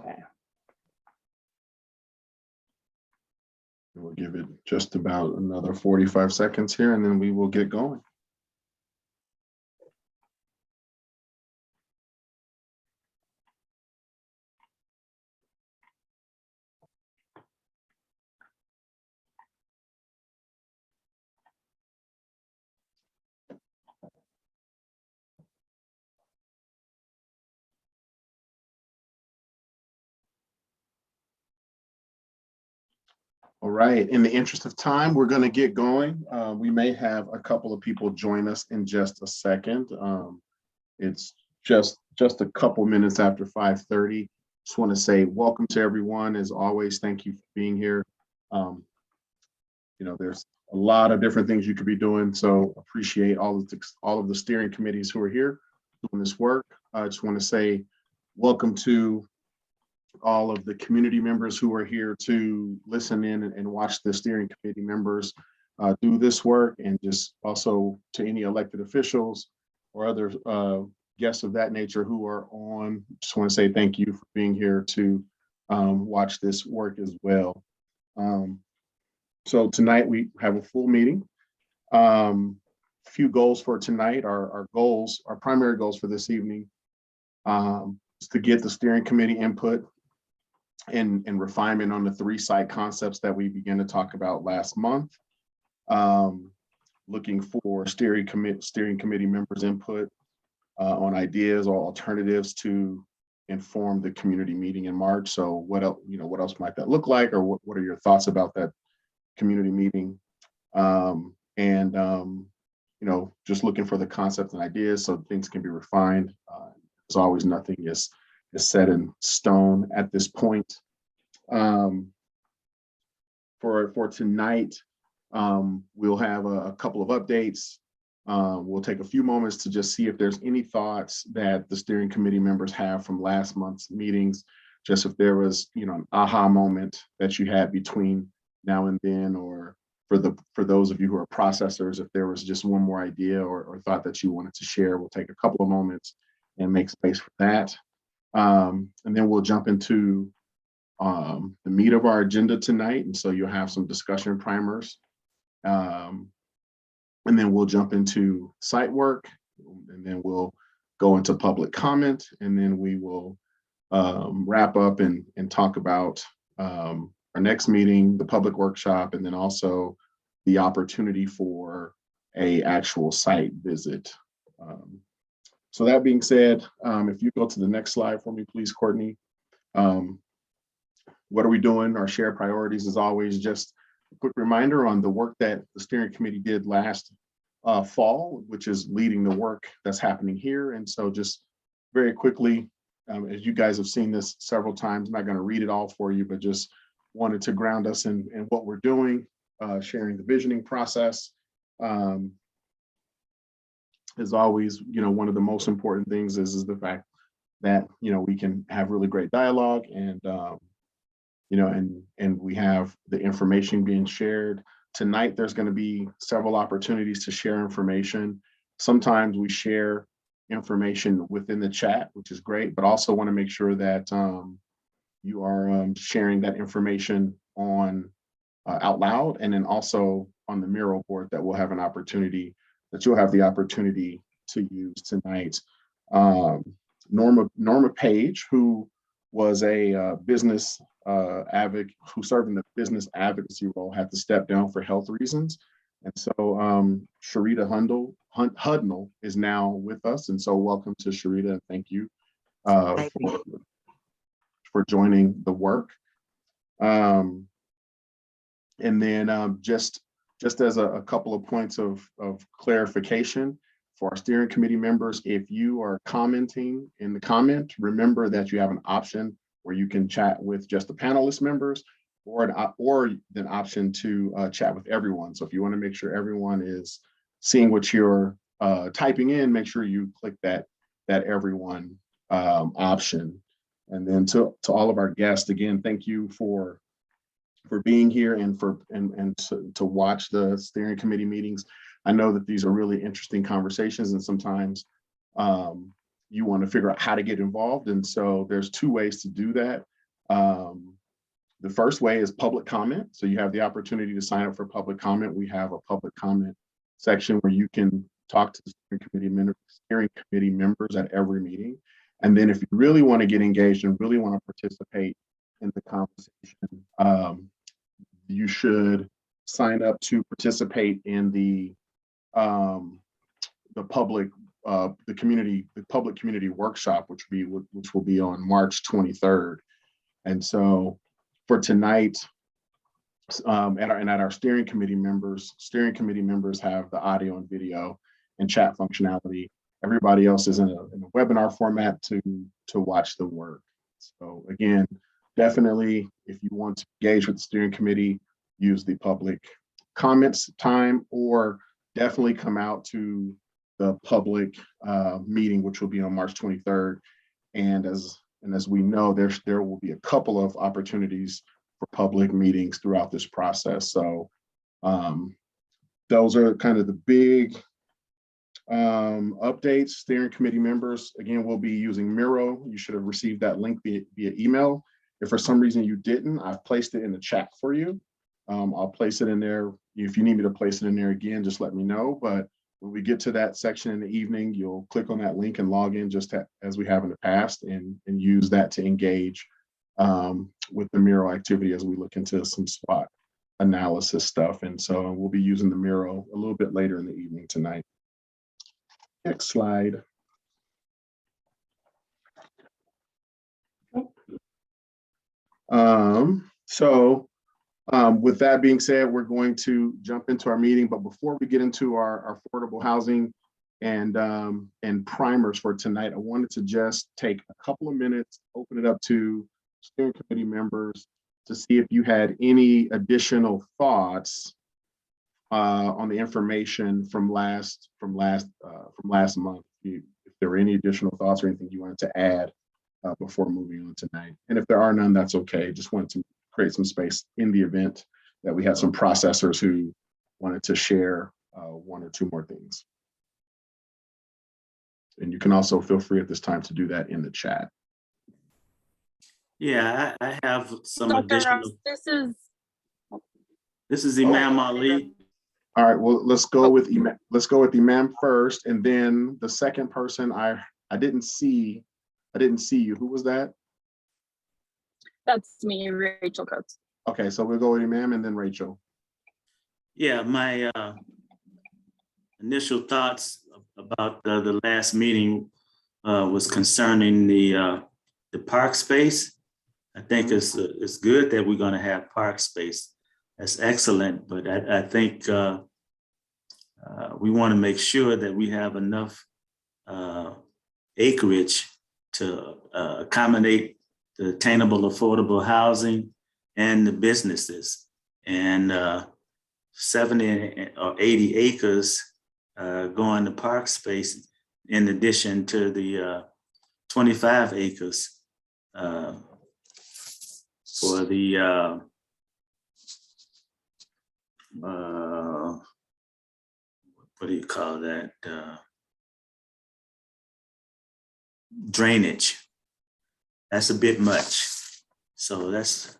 Okay. We'll give it just about another 45 seconds here, and then we will get going. All right, in the interest of time, we're going to get going. We may have a couple of people join us in just a second. It's just a couple minutes after 5:30. Just want to say welcome to everyone. As always, thank you for being here. There's a lot of different things you could be doing, so appreciate all of the steering committees who are here doing this work. I just want to say welcome to all of the community members who are here to listen in and watch the steering committee members do this work, and just also to any elected officials or other guests of that nature who are on. Just want to say thank you for being here to watch this work as well. So tonight we have a full meeting. Few goals for tonight. Our primary goals for this evening is to get the steering committee input and refinement on the 3 site concepts that we began to talk about last month. Looking for steering committee members' input on ideas or alternatives to inform the community meeting in March. So what else might that look like, or what are your thoughts about that community meeting? Just looking for the concepts and ideas so things can be refined. As always, nothing is set in stone at this point. For tonight, we'll have a couple of updates. We'll take a few moments to just see if there's any thoughts that the steering committee members have from last month's meetings, just if there was an aha moment that you had between now and then, or for those of you who are processors, if there was just one more idea or thought that you wanted to share. We'll take a couple of moments and make space for that. And then we'll jump into the meat of our agenda tonight. And so you'll have some discussion primers. And then we'll jump into site work, and then we'll go into public comment, and then we will wrap up and talk about our next meeting, the public workshop, and then also the opportunity for a actual site visit. So that being said, if you go to the next slide for me, please, Courtney. What are we doing? Our shared priorities, as always. Just a quick reminder on the work that the steering committee did last fall, which is leading the work that's happening here. And so just very quickly, as you guys have seen this several times, I'm not going to read it all for you, but just wanted to ground us in what we're doing, sharing the visioning process. As always, one of the most important things is the fact that, we can have really great dialogue, and, and we have the information being shared. Tonight, there's going to be several opportunities to share information. Sometimes we share information within the chat, which is great, but also want to make sure that you are sharing that information on out loud, and then also on the mural board that you'll have the opportunity to use tonight. Norma Page, who was a business advocate who served in the business advocacy role, had to step down for health reasons. And so Sharita Hudnall is now with us. And so welcome to Sharita. Thank you for joining the work. And then just as a couple of points of clarification for our steering committee members, if you are commenting in the comment, remember that you have an option where you can chat with just the panelist members, or an option to chat with everyone. So if you want to make sure everyone is seeing what you're typing in, make sure you click that everyone option. And then to all of our guests, again, thank you for being here and to watch the steering committee meetings. I know that these are really interesting conversations, and sometimes you want to figure out how to get involved. And so there's 2 ways to do that. The first way is public comment. So you have the opportunity to sign up for public comment. We have a public comment section where you can talk to the steering committee members at every meeting. And then if you really want to get engaged and really want to participate in the conversation, you should sign up to participate in the public community workshop, which will be on March 23rd. And so for tonight, at our steering committee members have the audio and video and chat functionality. Everybody else is in a webinar format to watch the work. So again, definitely, if you want to engage with the steering committee, use the public comments time, or definitely come out to the public meeting, which will be on March 23rd. And as we know, there will be a couple of opportunities for public meetings throughout this process. So those are kind of the big updates. Steering committee members, again, we'll be using Miro. You should have received that link via email. If for some reason you didn't, I've placed it in the chat for you. I'll place it in there. If you need me to place it in there again, just let me know. But when we get to that section in the evening, you'll click on that link and log in just as we have in the past, and use that to engage with the Miro activity as we look into some SWOT analysis stuff. And so we'll be using the Miro a little bit later in the evening tonight. Next slide. With that being said, we're going to jump into our meeting. But before we get into our affordable housing and primers for tonight, I wanted to just take a couple of minutes, open it up to steering committee members to see if you had any additional thoughts on the information from last month. If there were any additional thoughts or anything you wanted to add before moving on tonight. And if there are none, that's okay. Just wanted to create some space in the event that we had some processors who wanted to share one or two more things. And you can also feel free at this time to do that in the chat. Yeah, I have some Dr. additional. Ross, This is Imam Ali. All right, well, let's go with Imam first, and then the second person I didn't see you. Who was that? That's me, Rachel Coates. Okay, so we'll go with Imam and then Rachel. Yeah, my initial thoughts about the last meeting was concerning the park space. I think it's good that we're going to have park space. That's excellent, but I think we want to make sure that we have enough acreage to accommodate the attainable, affordable housing and the businesses. And 70 or 80 acres going to park space in addition to the 25 acres for the what do you call that? Drainage. That's a bit much. So that's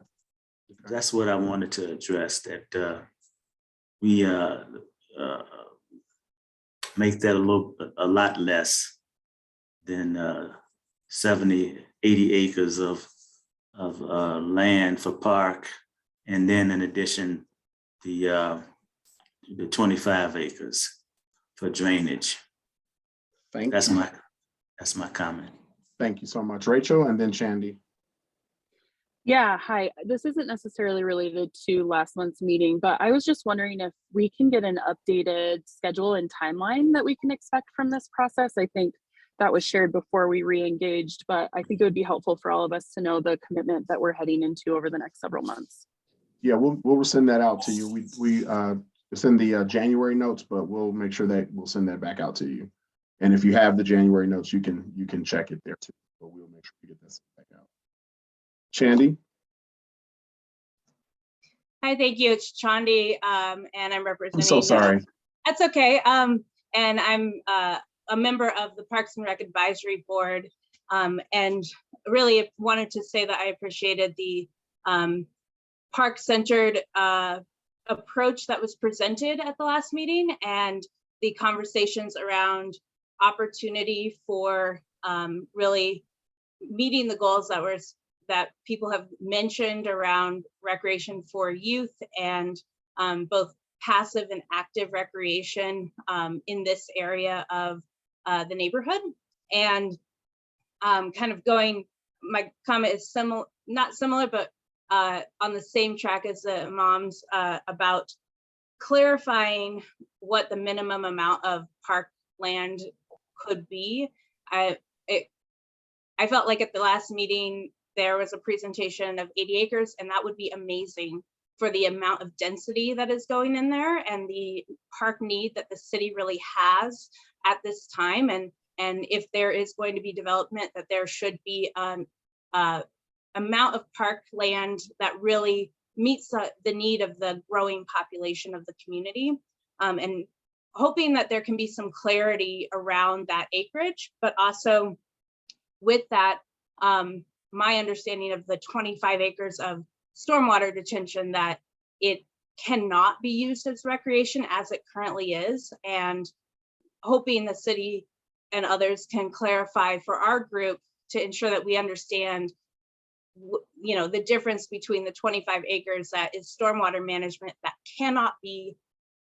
what I wanted to address, that we make that a lot less than 70, 80 acres of land for park, and then in addition the 25 acres for drainage. That's my comment. Thank you so much, Rachel, and then Shandy. Yeah, hi. This isn't necessarily related to last month's meeting, but I was just wondering if we can get an updated schedule and timeline that we can expect from this process. I think that was shared before we re-engaged, but I think it would be helpful for all of us to know the commitment that we're heading into over the next several months. Yeah, we'll send that out to you. It's in the January notes, but we'll make sure that we'll send that back out to you. And if you have the January notes, you can check it there too. But we'll make sure we get that back out. Shandy. Hi, thank you. It's Chandi, and I'm representing. I'm so sorry. That's okay. And I'm a member of the Parks and Rec Advisory Board. And really wanted to say that I appreciated the park-centered approach that was presented at the last meeting, and the conversations around opportunity for really meeting the goals that people have mentioned around recreation for youth, and both passive and active recreation in this area of the neighborhood. And kind of going, my comment is not similar, but on the same track as the moms about clarifying what the minimum amount of park land could be. I felt like at the last meeting, there was a presentation of 80 acres, and that would be amazing for the amount of density that is going in there and the park need that the city really has at this time. And if there is going to be development, that there should be an amount of park land that really meets the need of the growing population of the community. And hoping that there can be some clarity around that acreage, but also with that, my understanding of the 25 acres of stormwater detention, that it cannot be used as recreation as it currently is, and hoping the city and others can clarify for our group to ensure that we understand the difference between the 25 acres that is stormwater management that cannot be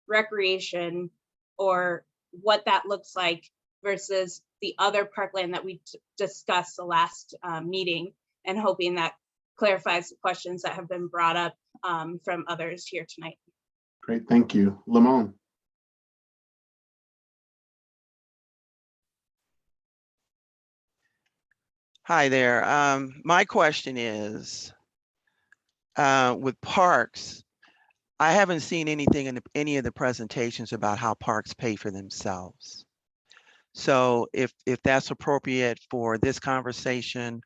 recreation, or what that looks like, versus the other parkland that we discussed the last meeting, and hoping that clarifies the questions that have been brought up from others here tonight. Great, thank you. Lamone. Hi there. My question is, with parks, I haven't seen anything in any of the presentations about how parks pay for themselves. So if that's appropriate for this conversation,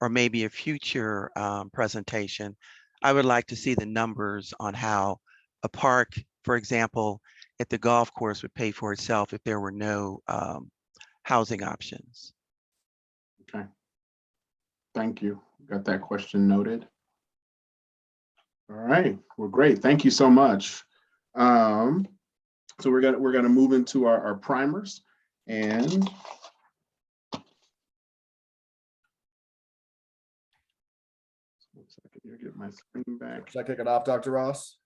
or maybe a future presentation, I would like to see the numbers on how a park, for example, at the golf course would pay for itself if there were no housing options. Okay. Thank you. Got that question noted. All right. Well, great. Thank you so much. So we're gonna move into our primers, and here, get my screen back. Should I kick it off, Dr. Ross?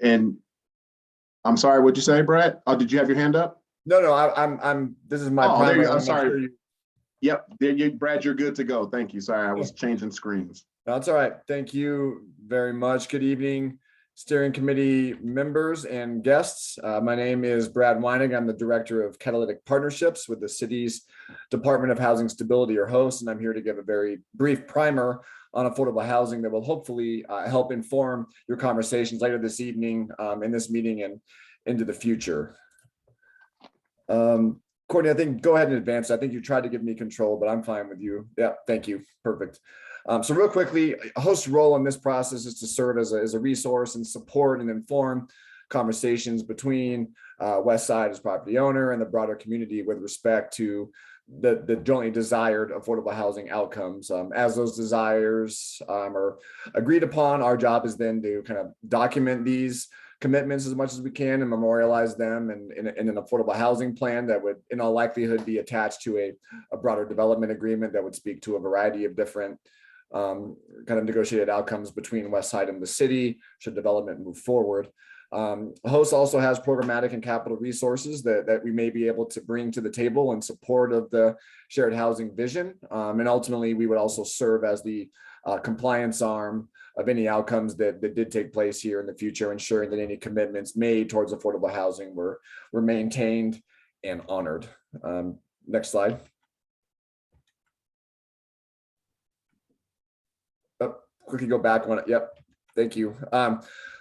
And I'm sorry, what'd you say, Brett? Oh, did you have your hand up? No, I'm. This is my Oh, there you primary. go. I'm Sorry. Yep, there you, Brad, you're good to go. Thank you. Sorry, I was changing screens. That's all right. Thank you very much. Good evening, steering committee members and guests. My name is Brad Weinig. I'm the director of catalytic partnerships with the city's Department of Housing Stability, or HOST, and I'm here to give a very brief primer on affordable housing that will hopefully help inform your conversations later this evening in this meeting and into the future. Courtney, I think go ahead and advance. I think you tried to give me control, but I'm fine with you. Yeah, thank you. Perfect. So real quickly, a host's role in this process is to serve as a resource and support and inform conversations between West Side as property owner and the broader community with respect to the jointly desired affordable housing outcomes. As those desires are agreed upon, our job is then to kind of document these commitments as much as we can and memorialize them in an affordable housing plan that would in all likelihood be attached to a broader development agreement that would speak to a variety of different kind of negotiated outcomes between West Side and the city should development move forward. HOST also has programmatic and capital resources that we may be able to bring to the table in support of the shared housing vision. And ultimately, we would also serve as the compliance arm of any outcomes that did take place here in the future, ensuring that any commitments made towards affordable housing were maintained and honored. Next slide. Oh, quickly go back one. Yep. Thank you.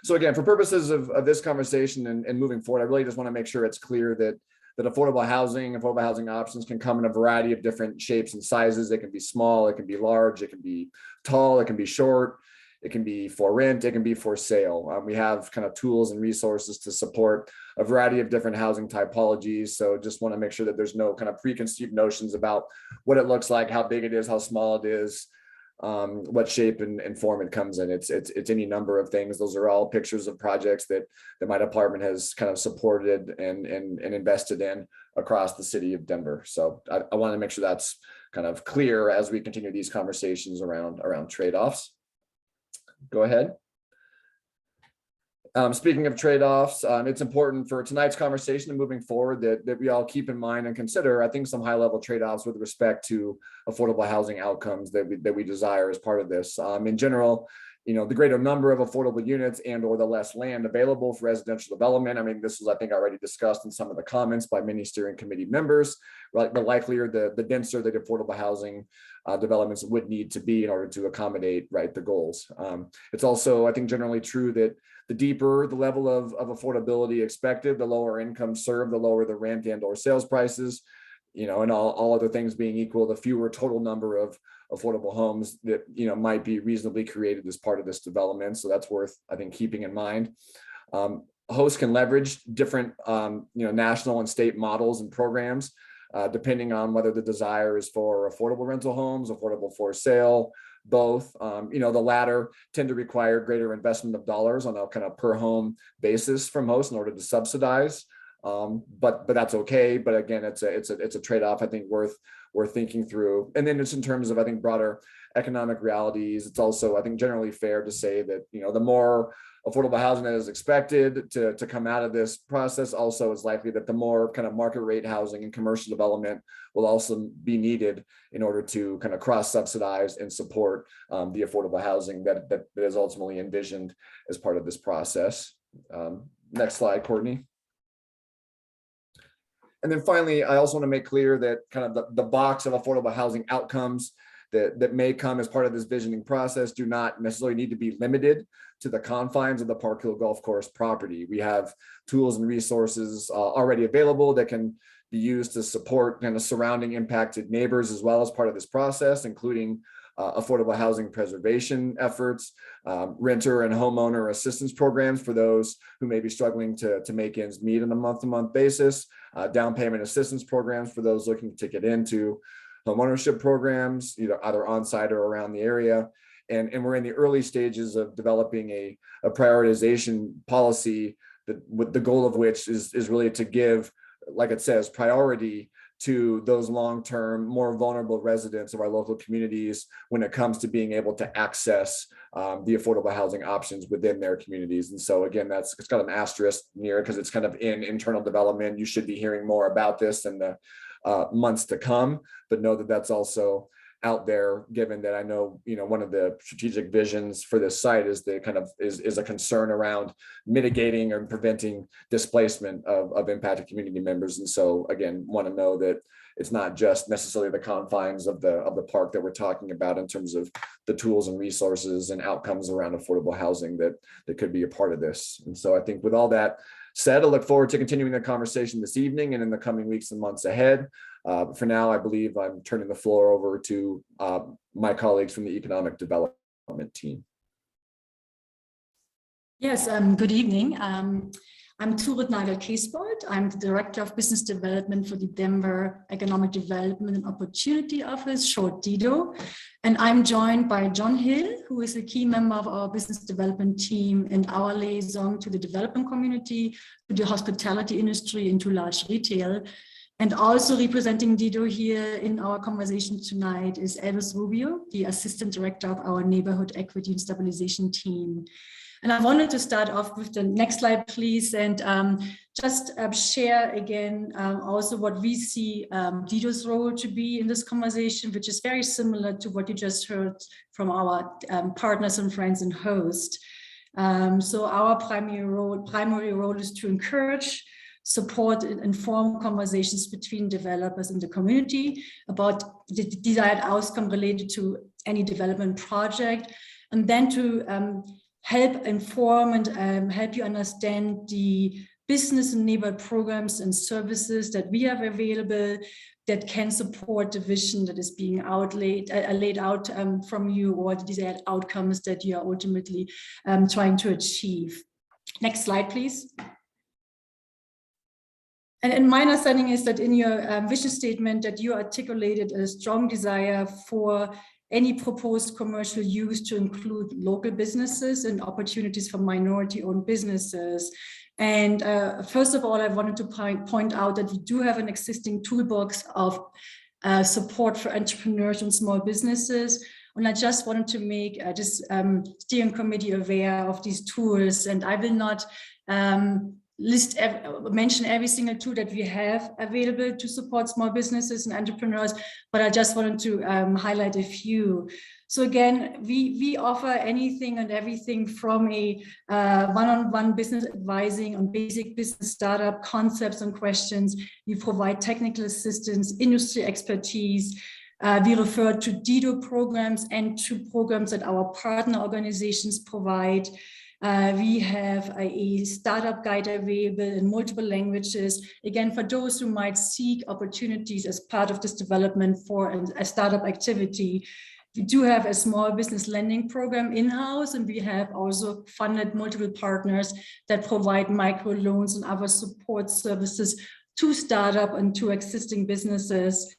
So again, for purposes of this conversation and moving forward, I really just want to make sure it's clear that affordable housing options can come in a variety of different shapes and sizes. It can be small, it can be large, it can be tall, it can be short, It can be for rent, it can be for sale. We have kind of tools and resources to support a variety of different housing typologies. So just want to make sure that there's no kind of preconceived notions about what it looks like, how big it is, how small it is, what shape and form it comes in. It's any number of things. Those are all pictures of projects that my department has kind of supported and invested in across the city of Denver. So I want to make sure that's kind of clear as we continue these conversations around trade-offs. Go ahead. Speaking of trade-offs, it's important for tonight's conversation and moving forward that we all keep in mind and consider, I think, some high-level trade-offs with respect to affordable housing outcomes that we desire as part of this. In general, the greater number of affordable units and or the less land available for residential development. I mean, this was, I think, already discussed in some of the comments by many steering committee members, right? The likelier, the denser the affordable housing developments would need to be in order to accommodate, right, the goals. It's also, I think, generally true that the deeper the level of affordability expected, the lower income served, the lower the rent and or sales prices, and all other things being equal, the fewer total number of affordable homes that might be reasonably created as part of this development. So that's worth, I think, keeping in mind. Hosts can leverage different national and state models and programs depending on whether the desire is for affordable rental homes, affordable for sale, both. The latter tend to require greater investment of dollars on a kind of per home basis from hosts in order to subsidize. But that's okay. But again, it's a trade-off, I think, worth thinking through. And then it's in terms of, I think, broader economic realities. It's also, I think, generally fair to say that, the more affordable housing that is expected to come out of this process, also is likely that the more kind of market rate housing and commercial development will also be needed in order to kind of cross-subsidize and support the affordable housing that is ultimately envisioned as part of this process. Next slide, Courtney. And then finally, I also want to make clear that kind of the box of affordable housing outcomes that may come as part of this visioning process do not necessarily need to be limited to the confines of the Park Hill Golf Course property. We have tools and resources already available that can be used to support kind of surrounding impacted neighbors as well as part of this process, including affordable housing preservation efforts, renter and homeowner assistance programs for those who may be struggling to make ends meet on a month-to-month basis, down payment assistance programs for those looking to get into homeownership programs, either on-site or around the area. And we're in the early stages of developing a prioritization policy that with the goal of which is really to give, like it says, priority to those long-term, more vulnerable residents of our local communities when it comes to being able to access the affordable housing options within their communities. And so again, it's got an asterisk near it because it's kind of in internal development. You should be hearing more about this in the months to come, but know that that's also out there, given that I know, one of the strategic visions for this site is the kind of is a concern around mitigating or preventing displacement of impacted community members. And so again, want to know that it's not just necessarily the confines of the park that we're talking about in terms of the tools and resources and outcomes around affordable housing that could be a part of this. And so I think with all that said, I look forward to continuing the conversation this evening and in the coming weeks and months ahead. For now, I believe I'm turning the floor over to my colleagues from the economic development team. Yes, good evening. I'm Turit Nagel-Kiesbold. I'm the Director of Business Development for the Denver Economic Development and Opportunity Office, short DEDO. And I'm joined by John Hill, who is a key member of our business development team and our liaison to the development community, to the hospitality industry, and to large retail. And also representing DEDO here in our conversation tonight is Elvis Rubio, the Assistant Director of our Neighborhood Equity and Stabilization team. And I wanted to start off with the next slide, please, and just share again also what we see DEDO's role to be in this conversation, which is very similar to what you just heard from our partners and friends and hosts. So our primary role is to encourage, support, and inform conversations between developers and the community about the desired outcome related to any development project, and then to help inform and help you understand the business-enabled programs and services that we have available that can support the vision that is being laid out from you, or the desired outcomes that you are ultimately trying to achieve. Next slide, please. And my understanding is that in your vision statement that you articulated a strong desire for any proposed commercial use to include local businesses and opportunities for minority-owned businesses. And first of all, I wanted to point out that we do have an existing toolbox of support for entrepreneurs and small businesses. And I just wanted to make this steering committee aware of these tools. And I will not mention every single tool that we have available to support small businesses and entrepreneurs, but I just wanted to highlight a few. So again, we offer anything and everything from a one-on-one business advising on basic business startup concepts and questions. We provide technical assistance, industry expertise. We refer to DIDO programs and to programs that our partner organizations provide. We have a startup guide available in multiple languages. Again, for those who might seek opportunities as part of this development for a startup activity. We do have a small business lending program in-house, and we have also funded multiple partners that provide micro loans and other support services to startup and to existing businesses.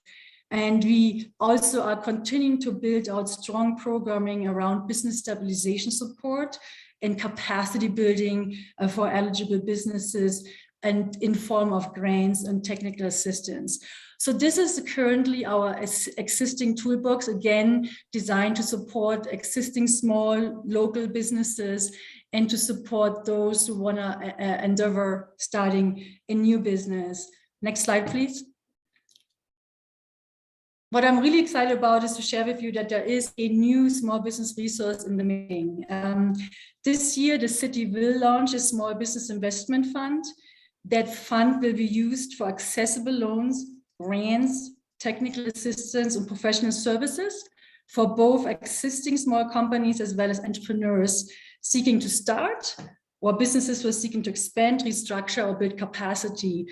And we also are continuing to build out strong programming around business stabilization support and capacity building for eligible businesses and in form of grants and technical assistance. So this is currently our existing toolbox, again, designed to support existing small local businesses and to support those who want to endeavor starting a new business. Next slide, please. What I'm really excited about is to share with you that there is a new small business resource in the making. This year, the city will launch a small business investment fund. That fund will be used for accessible loans, grants, technical assistance, and professional services for both existing small companies as well as entrepreneurs seeking to start, or businesses who are seeking to expand, restructure, or build capacity.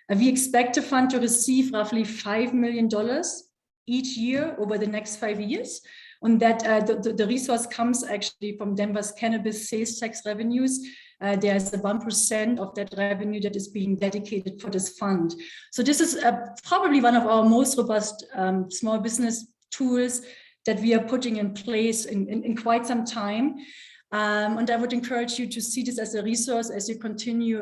We expect the fund to receive roughly $5 million each year over the next 5 years. And that the resource comes actually from Denver's cannabis sales tax revenues. There's a 1% of that revenue that is being dedicated for this fund. So this is probably one of our most robust small business tools that we are putting in place in quite some time. And I would encourage you to see this as a resource as you continue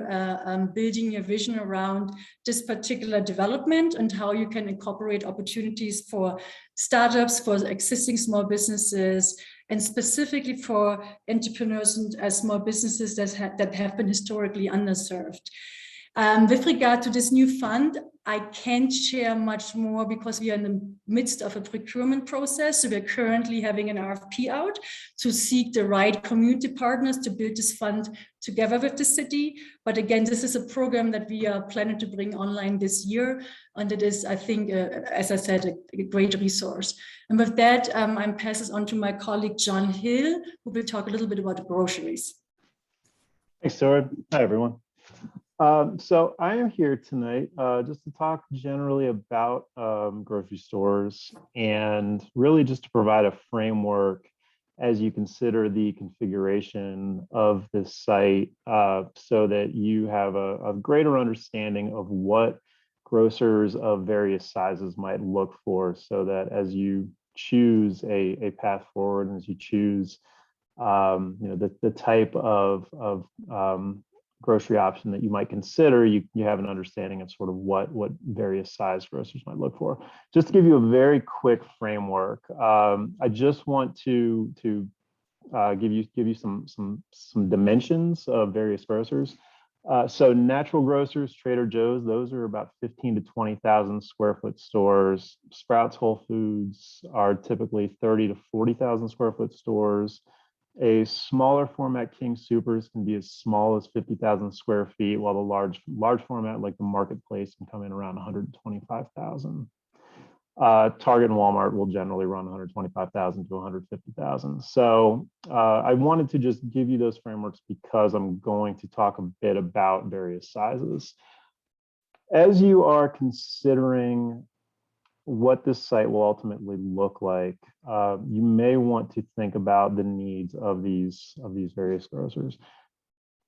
building your vision around this particular development and how you can incorporate opportunities for startups, for existing small businesses, and specifically for entrepreneurs and small businesses that have been historically underserved. With regard to this new fund, I can't share much more because we are in the midst of a procurement process. So we're currently having an RFP out to seek the right community partners to build this fund together with the city. But again, this is a program that we are planning to bring online this year. And it is, I think, as I said, a great resource. And with that, I'm passes on to my colleague, John Hill, who will talk a little bit about groceries. Thanks, Tora. Hi, everyone. So I am here tonight just to talk generally about grocery stores and really just to provide a framework as you consider the configuration of this site so that you have a greater understanding of what grocers of various sizes might look for, so that as you choose a path forward and as you choose the type of grocery option that you might consider, you have an understanding of sort of what various size grocers might look for. Just to give you a very quick framework, I just want to give you some dimensions of various grocers. So natural grocers, Trader Joe's, those are about 15 to 20,000 square foot stores. Sprouts, Whole Foods are typically 30 to 40,000 square foot stores. A smaller format King Supers can be as small as 50,000 square feet, while the large format like the Marketplace can come in around 125,000. Target and Walmart will generally run 125,000 to 150,000. So I wanted to just give you those frameworks because I'm going to talk a bit about various sizes. As you are considering what this site will ultimately look like, you may want to think about the needs of these various grocers,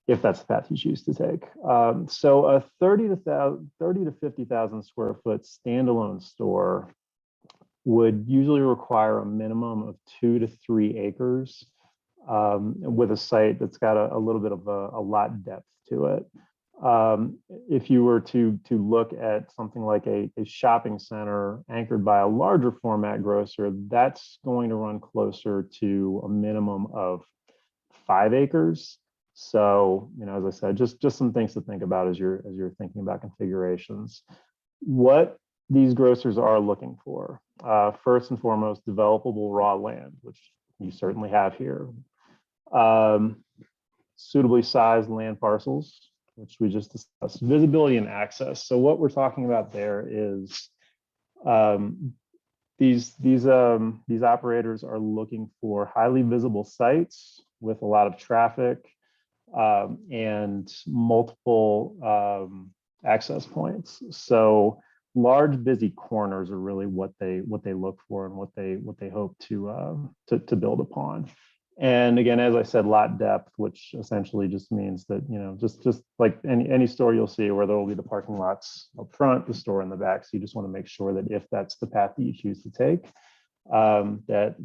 if that's the path you choose to take. So a 30 to 50,000 square foot standalone store would usually require a minimum of 2 to 3 acres with a site that's got a little bit of a lot depth to it. If you were to look at something like a shopping center anchored by a larger format grocer, that's going to run closer to a minimum of 5 acres. So, as I said, just some things to think about as you're thinking about configurations. What these grocers are looking for, first and foremost, developable raw land, which you certainly have here. Suitably sized land parcels, which we just discussed. Visibility and access. So what we're talking about there is these operators are looking for highly visible sites with a lot of traffic and multiple access points. So large busy corners are really what they look for and what they hope to build upon. And again, as I said, lot depth, which essentially just means that, just like any store you'll see where there will be the parking lots up front, the store in the back. So you just want to make sure that if that's the path that you choose to take, that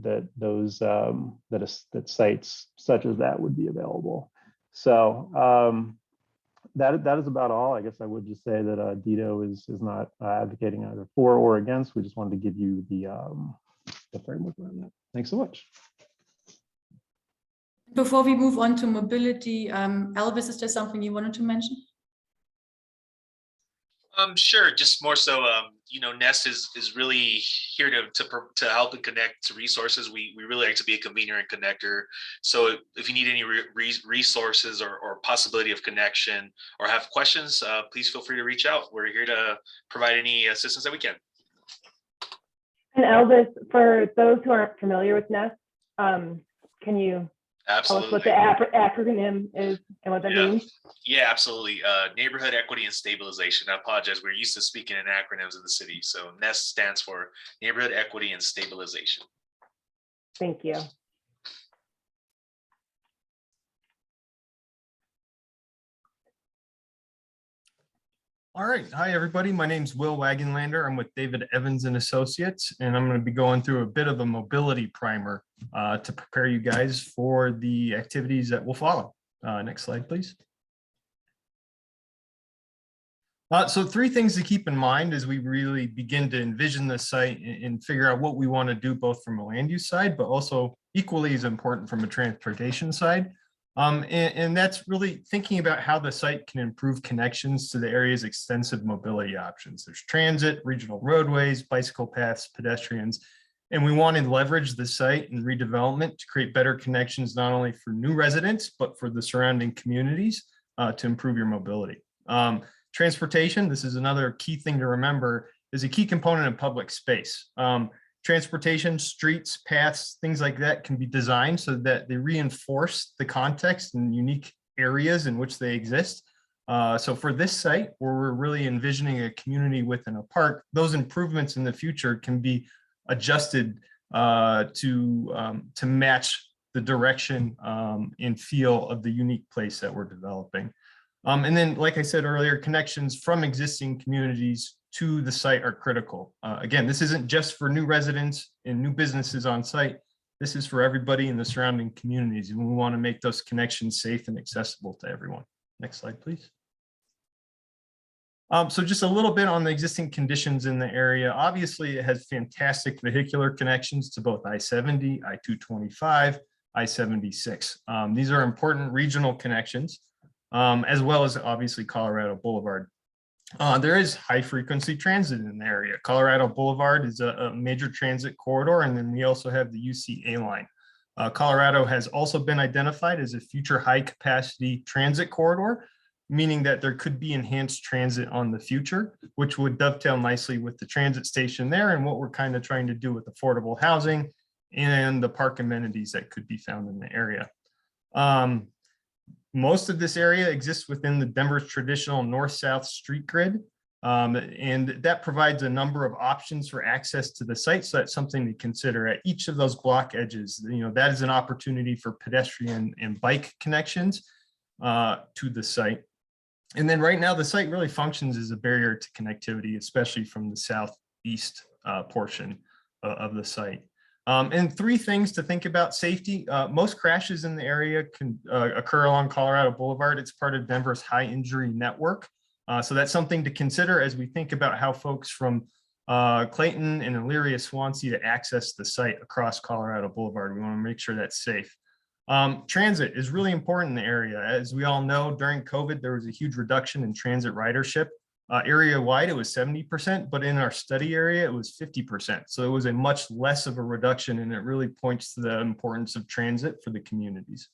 sites such as that would be available. So that is about all. I guess I would just say that Dito is not advocating either for or against. We just wanted to give you the framework around that. Thanks so much. Before we move on to mobility, Elvis, is there something you wanted to mention? Sure. Just more so, Nest is really here to help and connect to resources. We really like to be a convener and connector. So if you need any resources or possibility of connection or have questions, please feel free to reach out. We're here to provide any assistance that we can. And Elvis, for those who aren't familiar with Nest, can you Absolutely. tell us what the acronym is and what that means? Yeah, absolutely. Neighborhood equity and stabilization. I apologize. We're used to speaking in acronyms in the city. So NEST stands for Neighborhood Equity and Stabilization. Thank you. All right. Hi, everybody. My name's Will Wagenlander. I'm with David Evans and Associates, and I'm going to be going through a bit of a mobility primer to prepare you guys for the activities that will follow. Next slide, please. So 3 things to keep in mind as we really begin to envision this site and figure out what we want to do both from a land use side, but also equally as important from a transportation side. And that's really thinking about how the site can improve connections to the area's extensive mobility options. There's transit, regional roadways, bicycle paths, pedestrians, and we want to leverage the site and redevelopment to create better connections, not only for new residents, but for the surrounding communities to improve your mobility. Transportation, this is another key thing to remember, is a key component of public space. Transportation, streets, paths, things like that can be designed so that they reinforce the context and unique areas in which they exist. So for this site, where we're really envisioning a community within a park, those improvements in the future can be adjusted to match the direction and feel of the unique place that we're developing. And then, like I said earlier, connections from existing communities to the site are critical. Again, this isn't just for new residents and new businesses on site. This is for everybody in the surrounding communities, and we want to make those connections safe and accessible to everyone. Next slide, please. So just a little bit on the existing conditions in the area. Obviously, it has fantastic vehicular connections to both I-70, I-225, I-76. These are important regional connections, as well as obviously Colorado Boulevard. There is high frequency transit in the area. Colorado Boulevard is a major transit corridor, and then we also have the UCA line. Colorado has also been identified as a future high capacity transit corridor meaning that there could be enhanced transit on the future, which would dovetail nicely with the transit station there and what we're kind of trying to do with affordable housing and the park amenities that could be found in the area. Most of this area exists within the Denver's traditional north-south street grid. And that provides a number of options for access to the site. So that's something to consider at each of those block edges. That is an opportunity for pedestrian and bike connections to the site. And then right now the site really functions as a barrier to connectivity, especially from the southeast portion of the site. And three things to think about: safety. Most crashes in the area can occur along Colorado Boulevard. It's part of Denver's high injury network. So that's something to consider as we think about how folks from Clayton and Elyria, Swansea to access the site across Colorado Boulevard. We want to make sure that's safe. Transit is really important in the area. As we all know, during COVID, there was a huge reduction in transit ridership. Area-wide, it was 70%, but in our study area, it was 50%. So it was a much less of a reduction, and it really points to the importance of transit for the communities.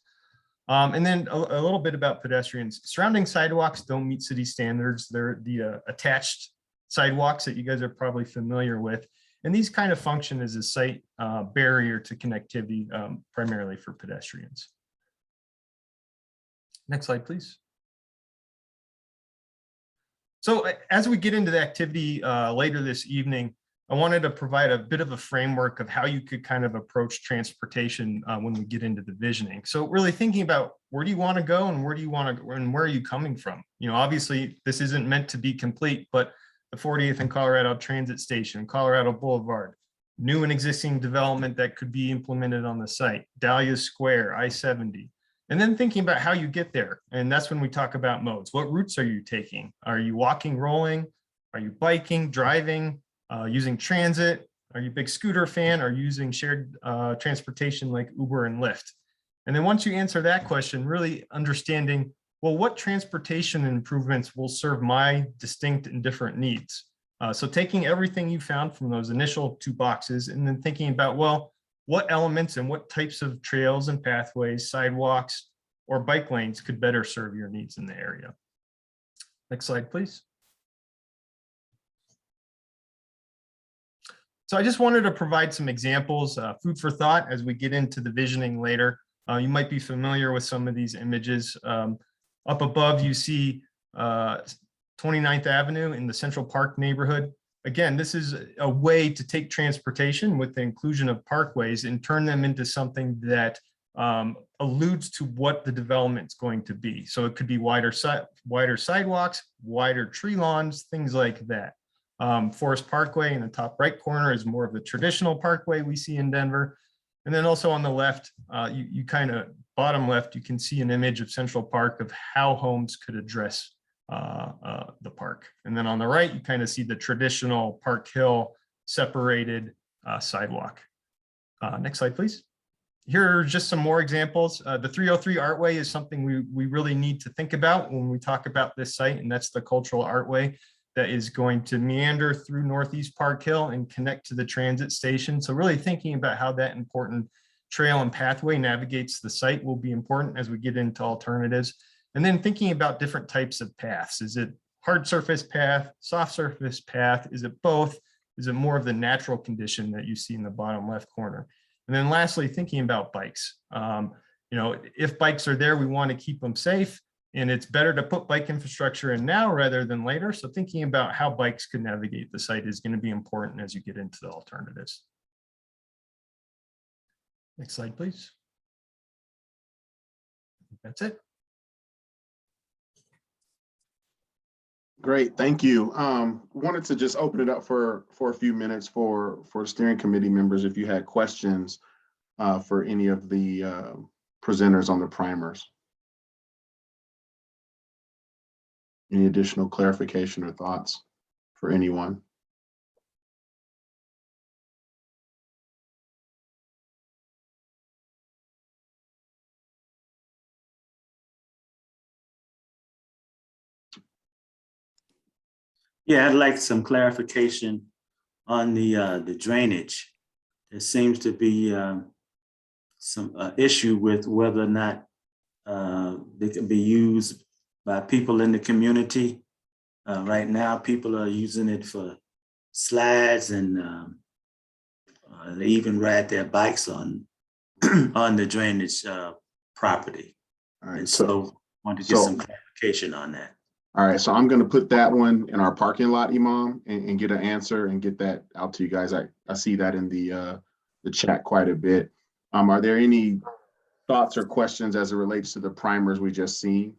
And then a little bit about pedestrians. Surrounding sidewalks don't meet city standards. They're the attached sidewalks that you guys are probably familiar with. And these kind of function as a site barrier to connectivity, primarily for pedestrians. Next slide, please. So as we get into the activity later this evening, I wanted to provide a bit of a framework of how you could kind of approach transportation when we get into the visioning. So really thinking about where do you want to go and where do you want to, and where are you coming from? Obviously this isn't meant to be complete, but the 40th and Colorado Transit Station, Colorado Boulevard, new and existing development that could be implemented on the site, Dahlia Square, I-70. And then thinking about how you get there. And that's when we talk about modes. What routes are you taking? Are you walking, rolling? Are you biking, driving, using transit? Are you a big scooter fan? Are you using shared transportation like Uber and Lyft? And then once you answer that question, really understanding, well, what transportation improvements will serve my distinct and different needs? So taking everything you found from those initial two boxes and then thinking about, well, what elements and what types of trails and pathways, sidewalks, or bike lanes could better serve your needs in the area? Next slide, please. So I just wanted to provide some examples, food for thought as we get into the visioning later. You might be familiar with some of these images. Up above, you see 29th Avenue in the Central Park neighborhood. Again, this is a way to take transportation with the inclusion of parkways and turn them into something that alludes to what the development's going to be. So it could be wider sidewalks, wider tree lawns, things like that. Forest Parkway in the top right corner is more of the traditional parkway we see in Denver. And then also on the left, you kind of bottom left, you can see an image of Central Park of how homes could address the park. And then on the right, you kind of see the traditional Park Hill separated sidewalk. Next slide, please. Here are just some more examples. The 303 Artway is something we really need to think about when we talk about this site, and that's the cultural artway that is going to meander through Northeast Park Hill and connect to the transit station. So really thinking about how that important trail and pathway navigates the site will be important as we get into alternatives. And then thinking about different types of paths. Is it hard surface path, soft surface path? Is it both? Is it more of the natural condition that you see in the bottom left corner? And then lastly, thinking about bikes. If bikes are there, we want to keep them safe. And it's better to put bike infrastructure in now rather than later. So thinking about how bikes could navigate the site is going to be important as you get into the alternatives. Next slide, please. That's it. Great, thank you. Wanted to just open it up for a few minutes for steering committee members if you had questions for any of the presenters on the primers. Any additional clarification or thoughts for anyone? Yeah, I'd like some clarification on the drainage. There seems to be some issue with whether or not they can be used by people in the community. Right now, people are using it for slides, and they even ride their bikes on on the drainage property. All right, And so, so wanted to get some clarification on that. all right, so I'm gonna put that one in our parking lot, Imam, and get an answer and get that out to you guys. I see that in the chat quite a bit. Are there any thoughts or questions as it relates to the primers we just seen?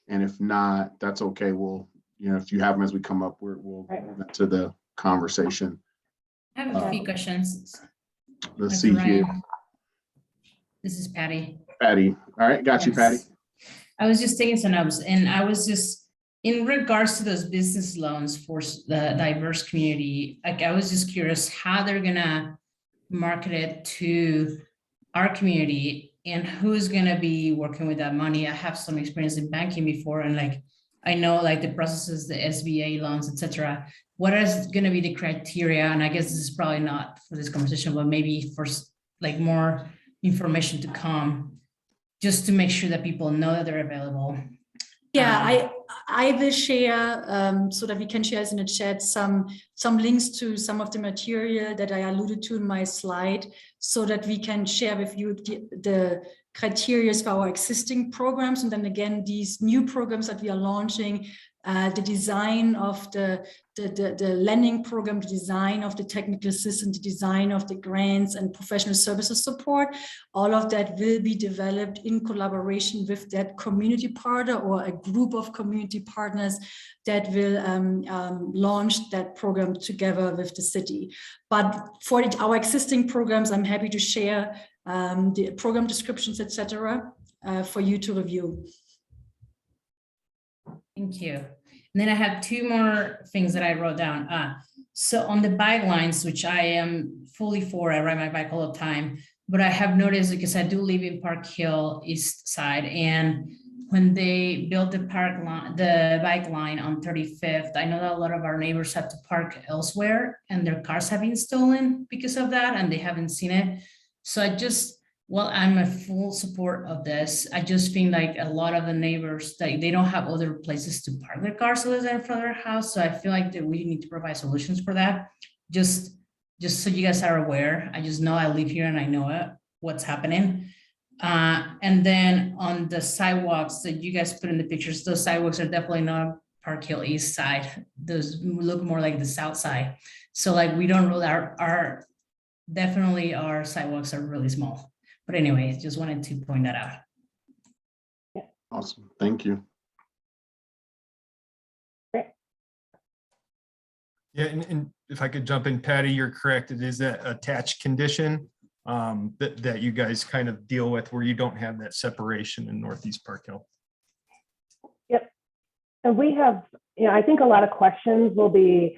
And if not, that's okay. We'll, you know, if you have them as we come up, we'll move into the conversation. I have a few questions. Let's see here. This is Patty. Patty. All right, got you, Patty. I was just taking some notes, and I was just, in regards to those business loans for the diverse community, like I was just curious how they're gonna market it to our community and who's gonna be working with that money. I have some experience in banking before, and like I know like the processes, the SBA loans, etc. What is gonna be the criteria? And I guess this is probably not for this conversation, but maybe for like more information to come, just to make sure that people know that they're available. Yeah, I will share so that we can share in the chat some links to some of the material that I alluded to in my slide, so that we can share with you the criteria for our existing programs, and then again these new programs that we are launching, the design of the lending program, the design of the technical assistance, the design of the grants and professional services support. All of that will be developed in collaboration with that community partner or a group of community partners that will launch that program together with the city. But for our existing programs, I'm happy to share the program descriptions, etc., for you to review. Thank you. And then I have two more things that I wrote down. So on the bike lines, which I am fully for, I ride my bike all the time, but I have noticed, because I do live in Park Hill East Side, and when they built the bike line on 35th, I know that a lot of our neighbors have to park elsewhere and their cars have been stolen because of that, and they haven't seen it. So I just, well, I'm a full support of this. I just feel like a lot of the neighbors, they don't have other places to park their cars other than in front of their house. So I feel like that we need to provide solutions for that. Just so you guys are aware. I just know I live here and I know what's happening. And then on the sidewalks that you guys put in the pictures, those sidewalks are definitely not Park Hill East Side. Those look more like the South Side. So like we don't really, definitely our sidewalks are really small. But anyway, just wanted to point that out. Awesome, thank you. Yeah, and if I could jump in, Patty, you're correct. It is that attached condition that you guys kind of deal with, where you don't have that separation in Northeast Park Hill. Yep. And we have, I think a lot of questions will be,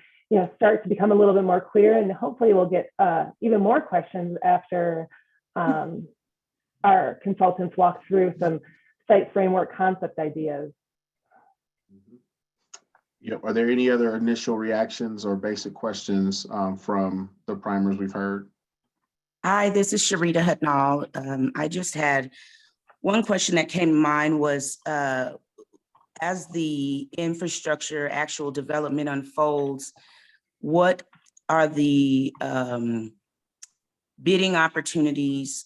start to become a little bit more clear, and hopefully we'll get even more questions after our consultants walk through some site framework concept ideas. Yep. Are there any other initial reactions or basic questions from the primers we've heard? Hi, this is Sharita Hutnall. I just had one question that came to mind was, as the infrastructure actual development unfolds, what are the bidding opportunities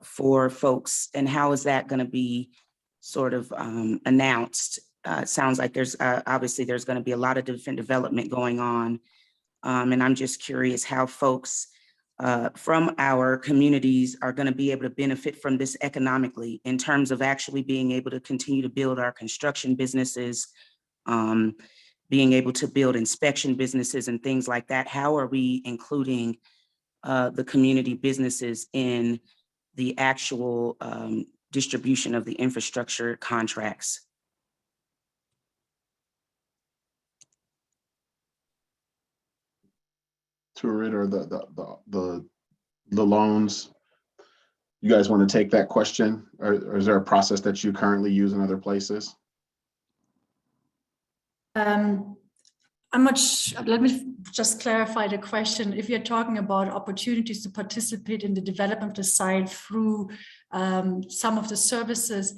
for folks, and how is that going to be sort of announced? It sounds like there's obviously there's going to be a lot of different development going on, and I'm just curious how folks from our communities are going to be able to benefit from this economically, in terms of actually being able to continue to build our construction businesses, being able to build inspection businesses and things like that. How are we including the community businesses in the actual distribution of the infrastructure contracts? Tourid, or the loans, you guys want to take that question, or is there a process that you currently use in other places? Let me just clarify the question. If you're talking about opportunities to participate in the development of the site through some of the services,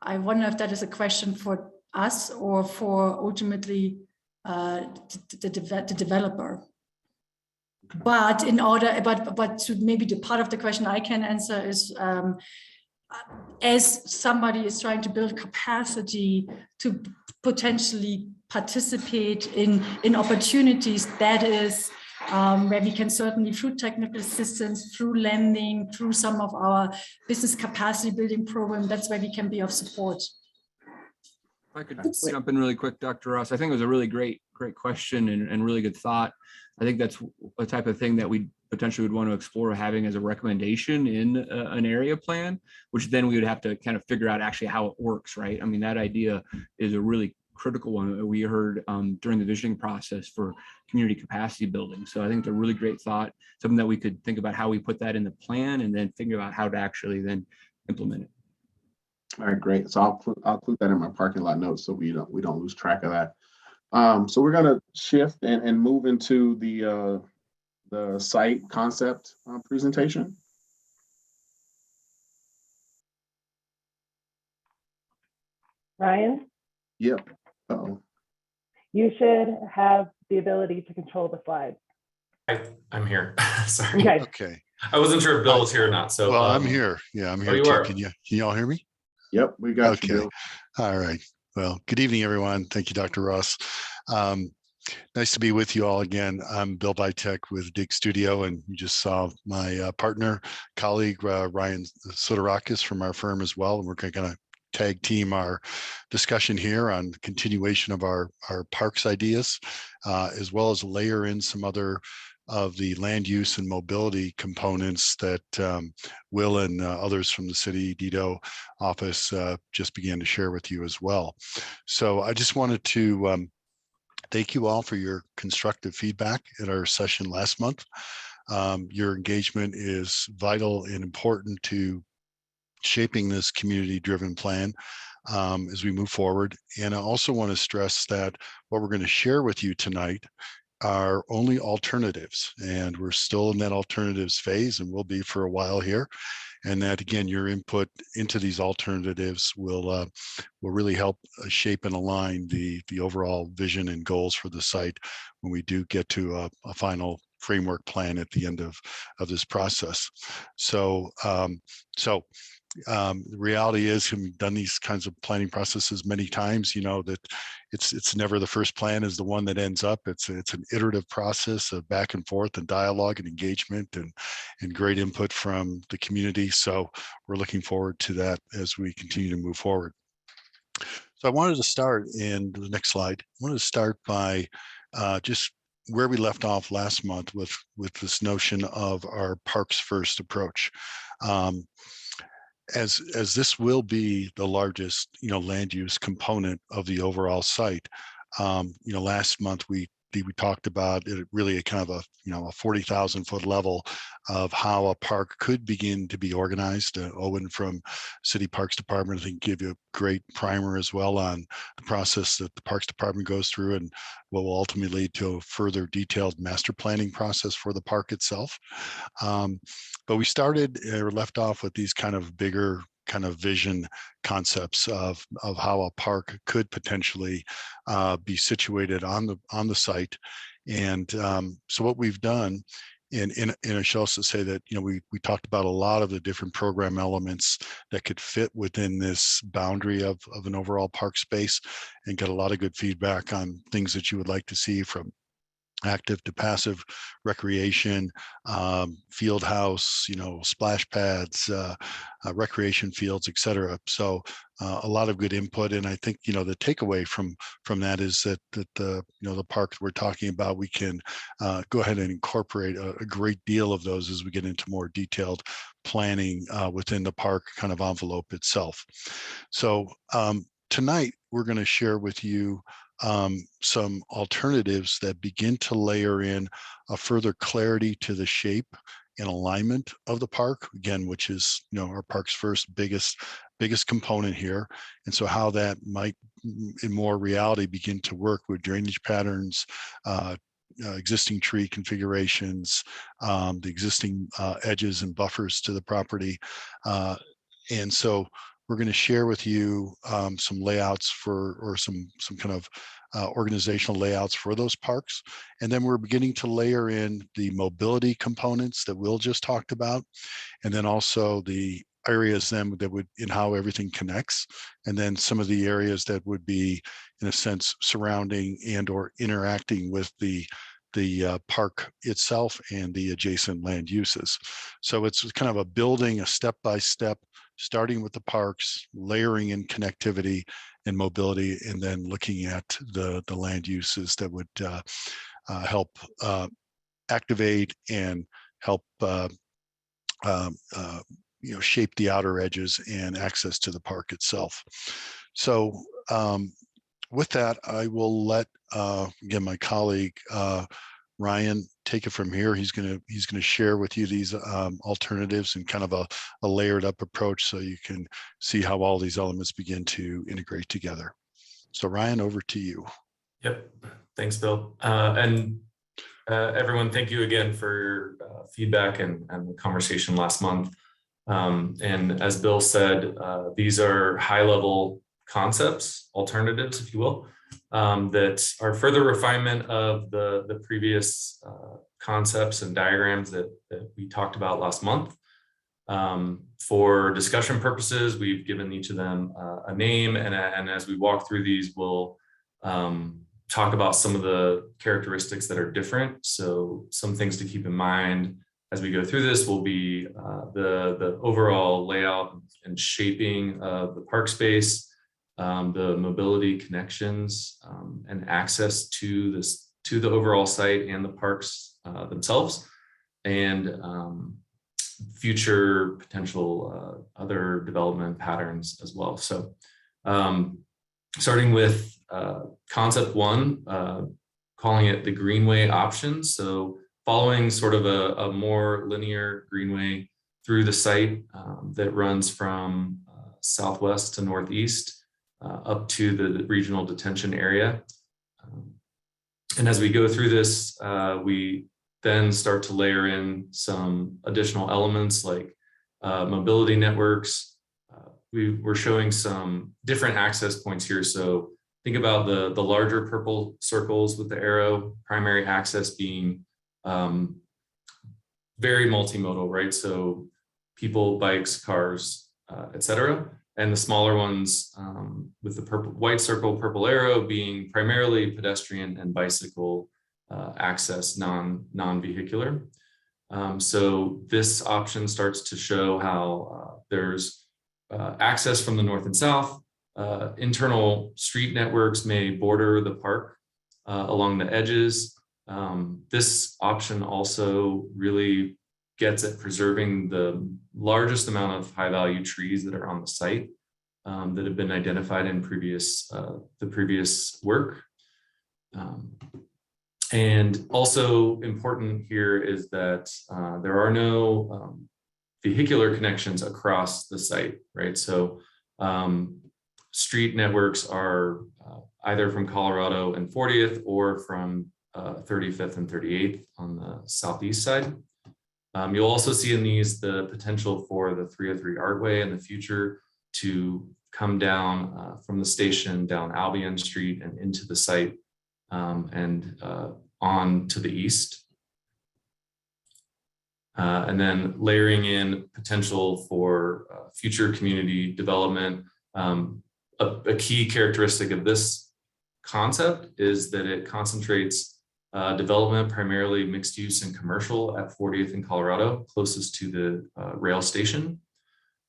I wonder if that is a question for us or for ultimately the developer. But in order, but to maybe the part of the question I can answer is, as somebody is trying to build capacity to potentially participate in opportunities, that is where we can certainly, through technical assistance, through lending, through some of our business capacity building program, that's where we can be of support. If I could jump in really quick, Dr. Ross, I think it was a really great question and really good thought. I think that's a type of thing that we potentially would want to explore having as a recommendation in an area plan, which then we would have to kind of figure out actually how it works, right? I mean, that idea is a really critical one that we heard during the visioning process for community capacity building. So I think it's a really great thought, something that we could think about how we put that in the plan and then figure out how to actually then implement it. All right, great. So I'll include that in my parking lot notes so we don't lose track of that. So we're going to shift and move into the site concept presentation. Ryan, Yep. Uh-oh. you should have the ability to control the slides. I'm here. Sorry. Okay. Okay. I wasn't sure if Bill was here or not. So well, I'm here. Yeah, I'm here. you too. are. Can you all hear me? Yep, we got you, Bill. All right. Well, good evening, everyone. Thank you, Dr. Ross. Nice to be with you all again. I'm Bill Vitek with Dig Studio, and you just saw my partner, colleague, Ryan Sotorakis from our firm as well. And we're going to tag team our discussion here on continuation of our parks ideas, as well as layer in some other of the land use and mobility components that Will and others from the city Dido office just began to share with you as well. So I just wanted to thank you all for your constructive feedback at our session last month. Your engagement is vital and important to shaping this community-driven plan as we move forward. And I also want to stress that what we're going to share with you tonight are only alternatives, and we're still in that alternatives phase and will be for a while here. And that, again, your input into these alternatives will really help shape and align the overall vision and goals for the site when we do get to a final framework plan at the end of this process. So the reality is, we've done these kinds of planning processes many times, you know, that it's never the first plan is the one that ends up. It's an iterative process of back and forth and dialogue and engagement and great input from the community. So we're looking forward to that as we continue to move forward. So I wanted to start in the next slide. I wanted to start by just where we left off last month with this notion of our parks first approach. As this will be the largest, land use component of the overall site. Last month we talked about it really a kind of a 40,000 foot level of how a park could begin to be organized. Owen from City Parks Department, I think, gave you a great primer as well on the process that the Parks Department goes through and what will ultimately lead to a further detailed master planning process for the park itself. But we started or left off with these kind of bigger kind of vision concepts of how a park could potentially be situated on the site. And so what we've done, and I should also say that, we talked about a lot of the different program elements that could fit within this boundary of an overall park space, and got a lot of good feedback on things that you would like to see, from active to passive recreation, field house, splash pads, recreation fields, etc. So a lot of good input. And I think, the takeaway from that is that the parks we're talking about, we can go ahead and incorporate a great deal of those as we get into more detailed planning within the park kind of envelope itself. So tonight we're going to share with you some alternatives that begin to layer in a further clarity to the shape and alignment of the park, again, which is our park's first biggest component here. And so how that might in more reality begin to work with drainage patterns, existing tree configurations, the existing edges and buffers to the property. And so we're going to share with you some layouts or some kind of organizational layouts for those parks. And then we're beginning to layer in the mobility components that Will just talked about, and then also the areas then that would, in how everything connects, and then some of the areas that would be, in a sense, surrounding and or interacting with the park itself and the adjacent land uses. So it's kind of a building a step-by-step, starting with the parks, layering in connectivity and mobility, and then looking at the land uses that would help activate and help shape the outer edges and access to the park itself. So with that, I will let again my colleague Ryan take it from here. He's gonna share with you these alternatives and kind of a layered up approach, so you can see how all these elements begin to integrate together. So Ryan, over to you. Yep, thanks, Bill. And everyone, thank you again for your feedback and the conversation last month. And as Bill said, these are high-level concepts, alternatives, if you will, that are further refinement of the previous concepts and diagrams that we talked about last month. For discussion purposes, we've given each of them a name, and as we walk through these, we'll talk about some of the characteristics that are different. So some things to keep in mind as we go through this will be the overall layout and shaping of the park space, the mobility connections, and access to the overall site and the parks themselves, and future potential other development patterns as well. So starting with concept one, calling it the greenway option. So following sort of a more linear greenway through the site that runs from southwest to northeast up to the regional detention area. And as we go through this, we then start to layer in some additional elements like mobility networks. We're showing some different access points here. So think about the larger purple circles with the arrow, primary access being very multimodal, right? So people, bikes, cars, etc. And the smaller ones with the white circle, purple arrow being primarily pedestrian and bicycle access, non-vehicular. So this option starts to show how there's access from the north and south. Internal street networks may border the park along the edges. This option also really gets at preserving the largest amount of high-value trees that are on the site that have been identified in the previous work. And also important here is that there are no vehicular connections across the site, right? So street networks are either from Colorado and 40th or from 35th and 38th on the southeast side. You'll also see in these the potential for the 303 Artway in the future to come down from the station down Albion Street and into the site and on to the east. And then layering in potential for future community development. A key characteristic of this concept is that it concentrates development primarily mixed use and commercial at 40th in Colorado, closest to the rail station,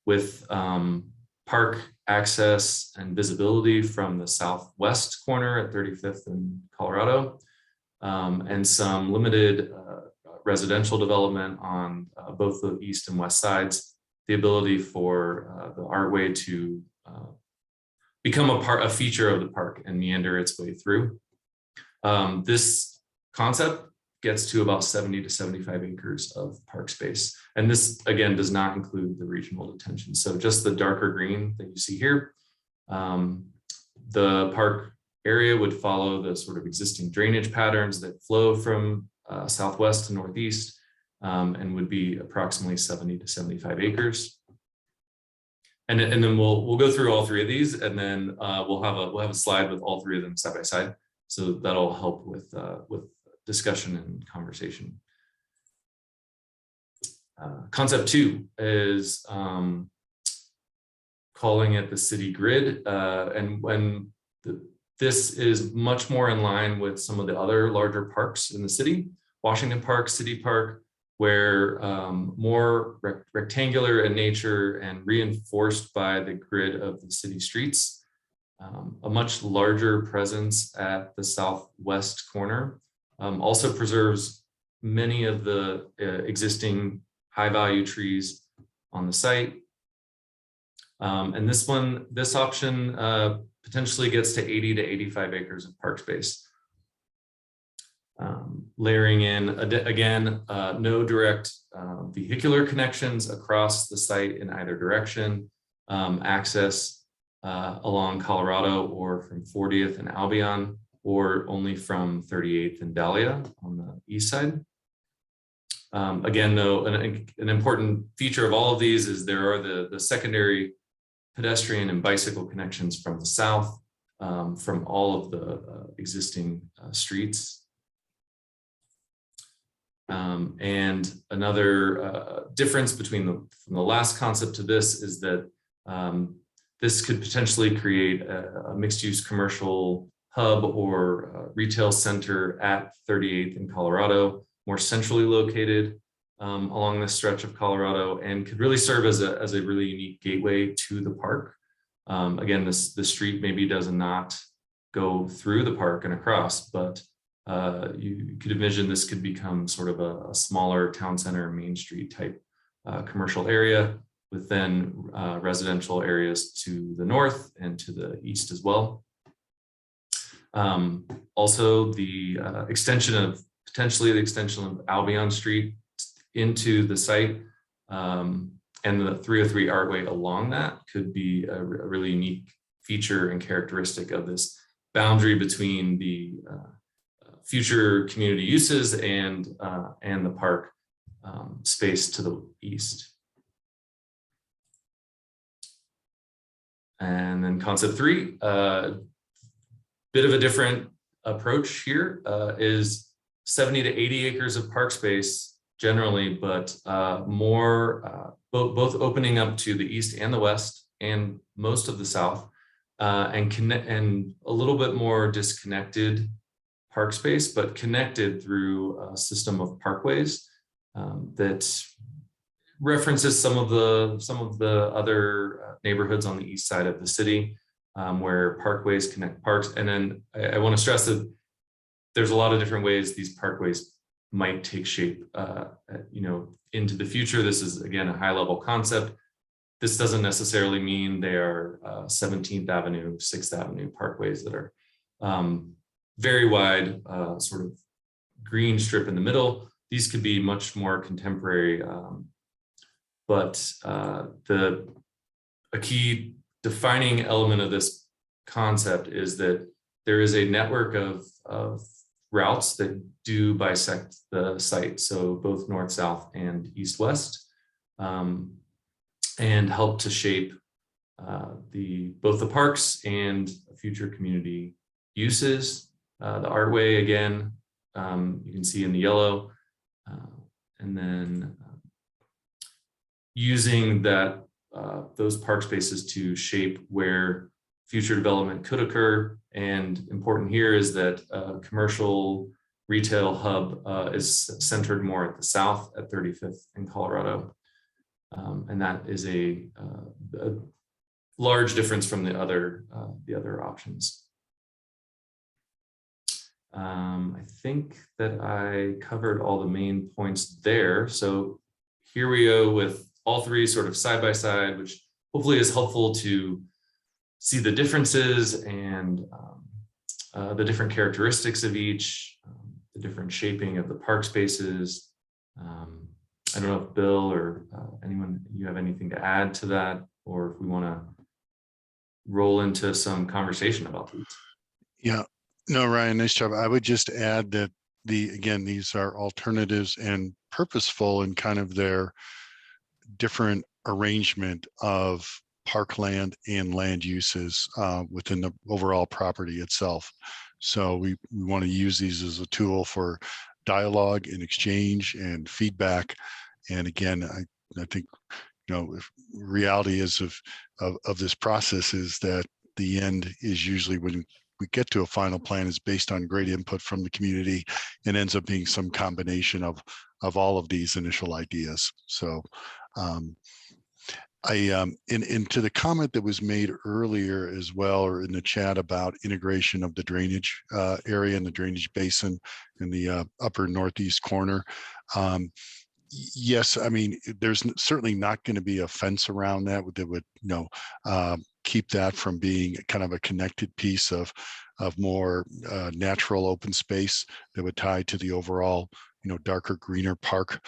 with park access and visibility from the southwest corner at 35th in Colorado, and some limited residential development on both the east and west sides, the ability for the Artway to become a feature of the park and meander its way through. This concept gets to about 70 to 75 acres of park space. And this, again, does not include the regional detention. So just the darker green that you see here, the park area would follow the sort of existing drainage patterns that flow from southwest to northeast and would be approximately 70 to 75 acres. And then we'll go through all three of these, and then we'll have a slide with all three of them side by side. So that'll help with discussion and conversation. Concept 2 is calling it the city grid, and when this is much more in line with some of the other larger parks in the city, Washington Park, City Park, where more rectangular in nature and reinforced by the grid of the city streets. A much larger presence at the southwest corner also preserves many of the existing high-value trees on the site. And this option potentially gets to 80 to 85 acres of park space. Layering in, again, no direct vehicular connections across the site in either direction, access along Colorado or from 40th and Albion, or only from 38th and Dahlia on the east side. Again, though, an important feature of all of these is there are the secondary pedestrian and bicycle connections from the south, from all of the existing streets. And another difference between from the last concept to this is that this could potentially create a mixed-use commercial hub or retail center at 38th in Colorado, more centrally located along this stretch of Colorado, and could really serve as a really unique gateway to the park. Again, the street maybe does not go through the park and across, but you could envision this could become sort of a smaller town center, Main Street type commercial area, with then residential areas to the north and to the east as well. Also, potentially the extension of Albion Street into the site, and the 303 Artway along that could be a really unique feature and characteristic of this boundary between the future community uses and the park space to the east. And then concept 3, bit of a different approach here, is 70 to 80 acres of park space generally, but both opening up to the east and the west and most of the south, and a little bit more disconnected park space, but connected through a system of parkways that references some of the other neighborhoods on the east side of the city, where parkways connect parks. And then I want to stress that there's a lot of different ways these parkways might take shape, into the future. This is, again, a high-level concept. This doesn't necessarily mean they are 17th Avenue, 6th Avenue parkways that are very wide, sort of green strip in the middle. These could be much more contemporary, but a key defining element of this concept is that there is a network of routes that do bisect the site, so both north, south, and east, west, and help to shape both the parks and future community uses. The Artway, again, you can see in the yellow, and then using those park spaces to shape where future development could occur. And important here is that a commercial retail hub is centered more at the south at 35th in Colorado. And that is a large difference from the other options. I think that I covered all the main points there. So here we go with all three sort of side by side, which hopefully is helpful to see the differences and the different characteristics of each, the different shaping of the park spaces. I don't know if Bill or anyone, you have anything to add to that, or if we want to roll into some conversation about these. Yeah, no, Ryan, nice job. I would just add that again, these are alternatives and purposeful in kind of their different arrangement of parkland and land uses within the overall property itself. So we want to use these as a tool for dialogue and exchange and feedback. And again, I think, if reality is of this process is that the end is usually when we get to a final plan is based on great input from the community and ends up being some combination of all of these initial ideas. So into the comment that was made earlier as well, or in the chat about integration of the drainage area and the drainage basin in the upper northeast corner. Yes, I mean, there's certainly not going to be a fence around that would keep that from being kind of a connected piece of more natural open space that would tie to the overall, darker greener park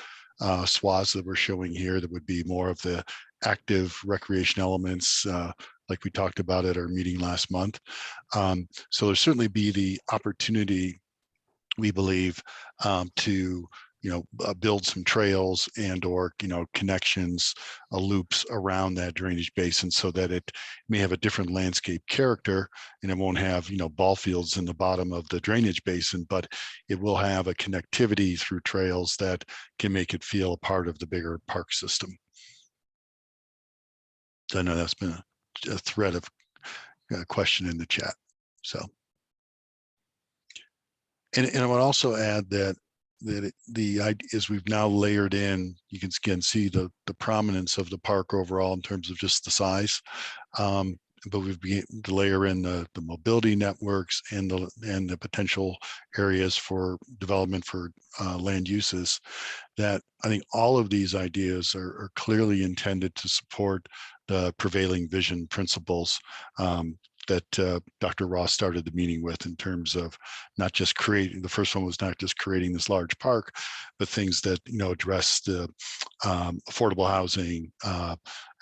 swaths that we're showing here. That would be more of the active recreation elements like we talked about at our meeting last month. So there'll certainly be the opportunity, we believe, to build some trails and or connections, loops around that drainage basin so that it may have a different landscape character, and it won't have ball fields in the bottom of the drainage basin, but it will have a connectivity through trails that can make it feel a part of the bigger park system. So I know that's been a thread of question in the chat. So, and I would also add that the idea is we've now layered in, you can again see the prominence of the park overall in terms of just the size, but we've begun to layer in the mobility networks and the potential areas for development for land uses. That I think all of these ideas are clearly intended to support the prevailing vision principles that Dr. Ross started the meeting with, in terms of not just creating, the first one was not just creating this large park, but things that address the affordable housing,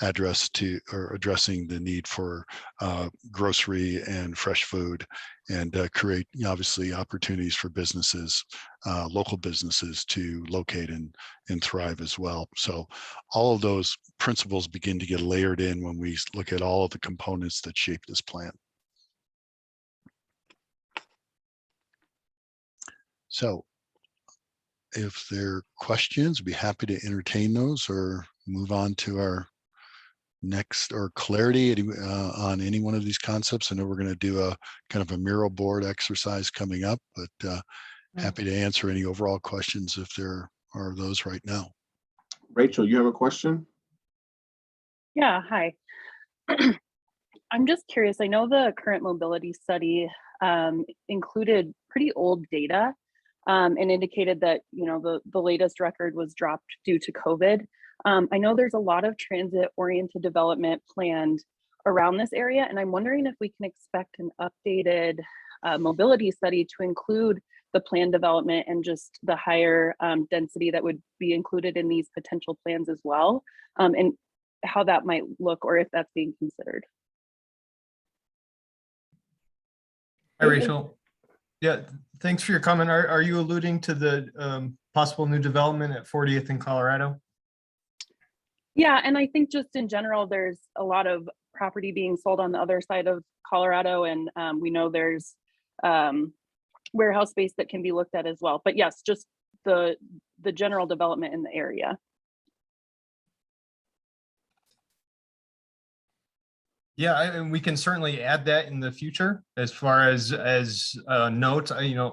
addressing the need for grocery and fresh food, and create obviously opportunities for businesses, local businesses, to locate and thrive as well. So all of those principles begin to get layered in when we look at all of the components that shape this plan. So if there are questions, I'd be happy to entertain those or move on to our next, or clarity on any one of these concepts. I know we're going to do a kind of a mural board exercise coming up, but happy to answer any overall questions if there are those right now. Rachel, you have a question? Yeah, hi. I'm just curious, I know the current mobility study included pretty old data and indicated that, the latest record was dropped due to COVID. I know there's a lot of transit-oriented development planned around this area, and I'm wondering if we can expect an updated mobility study to include the plan development and just the higher density that would be included in these potential plans as well, and how that might look, or if that's being considered. Hi, Rachel. Yeah, thanks for your comment. Are you alluding to the possible new development at 40th in Colorado? Yeah, and I think just in general, there's a lot of property being sold on the other side of Colorado, and we know there's warehouse space that can be looked at as well. But yes, just the general development in the area. Yeah, and we can certainly add that in the future. As far as notes,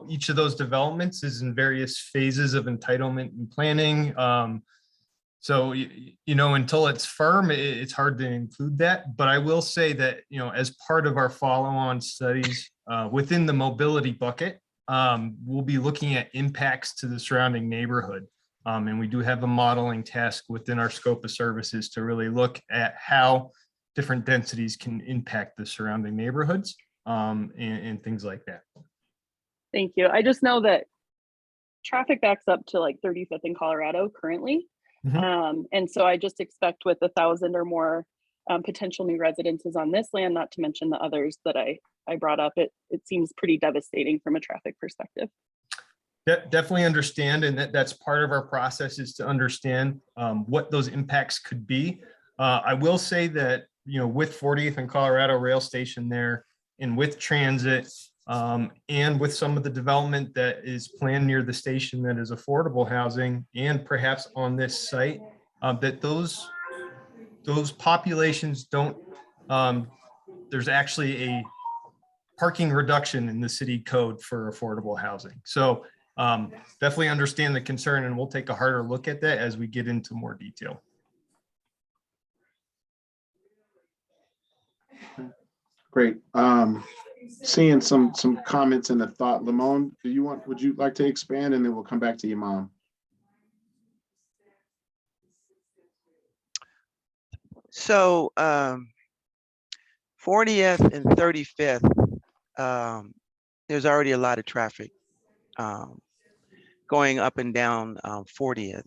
each of those developments is in various phases of entitlement and planning. So, until it's firm, it's hard to include that. But I will say that, as part of our follow-on studies within the mobility bucket, we'll be looking at impacts to the surrounding neighborhood. And we do have a modeling task within our scope of services to really look at how different densities can impact the surrounding neighborhoods and things like that. Thank you. I just know that traffic backs up to like 35th in Colorado currently. And so I just expect with 1,000 or more potential new residences on this land, not to mention the others that I brought up, it seems pretty devastating from a traffic perspective. Definitely understand, and that's part of our process, is to understand what those impacts could be. I will say that with 40th and Colorado rail station there, and with transit, and with some of the development that is planned near the station that is affordable housing, and perhaps on this site, that those populations don't, there's actually a parking reduction in the city code for affordable housing. So definitely understand the concern, and we'll take a harder look at that as we get into more detail. Great. Seeing some comments and a thought. Lamone, would you like to expand, and then we'll come back to you, Mom? So 40th and 35th, there's already a lot of traffic going up and down 40th.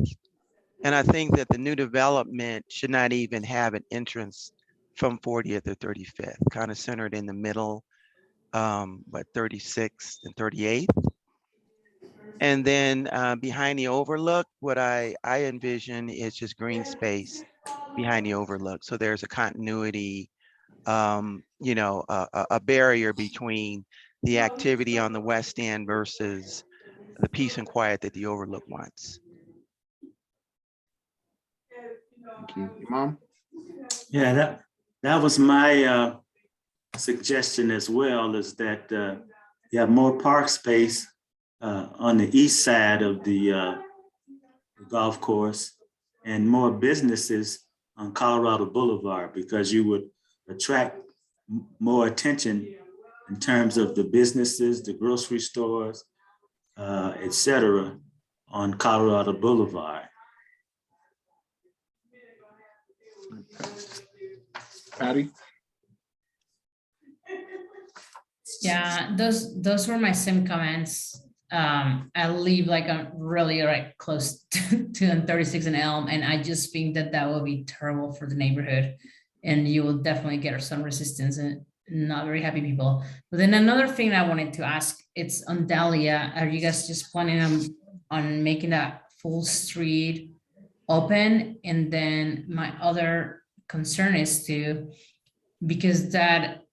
And I think that the new development should not even have an entrance from 40th or 35th, kind of centered in the middle, but 36th and 38th. And then behind the overlook, what I envision is just green space behind the overlook. So there's a continuity, a barrier between the activity on the west end versus the peace and quiet that the overlook wants. Thank you. Mom? Yeah, that was my suggestion as well, is that you have more park space on the east side of the golf course, and more businesses on Colorado Boulevard, because you would attract more attention in terms of the businesses, the grocery stores, et cetera, on Colorado Boulevard. Patty? Yeah, those were my same comments. I live like a really close to 36 and Elm, and I just think that will be terrible for the neighborhood, and you will definitely get some resistance and not very happy people. But then another thing I wanted to ask, it's on Dahlia. Are you guys just planning on making that full street open? And then my other concern is because that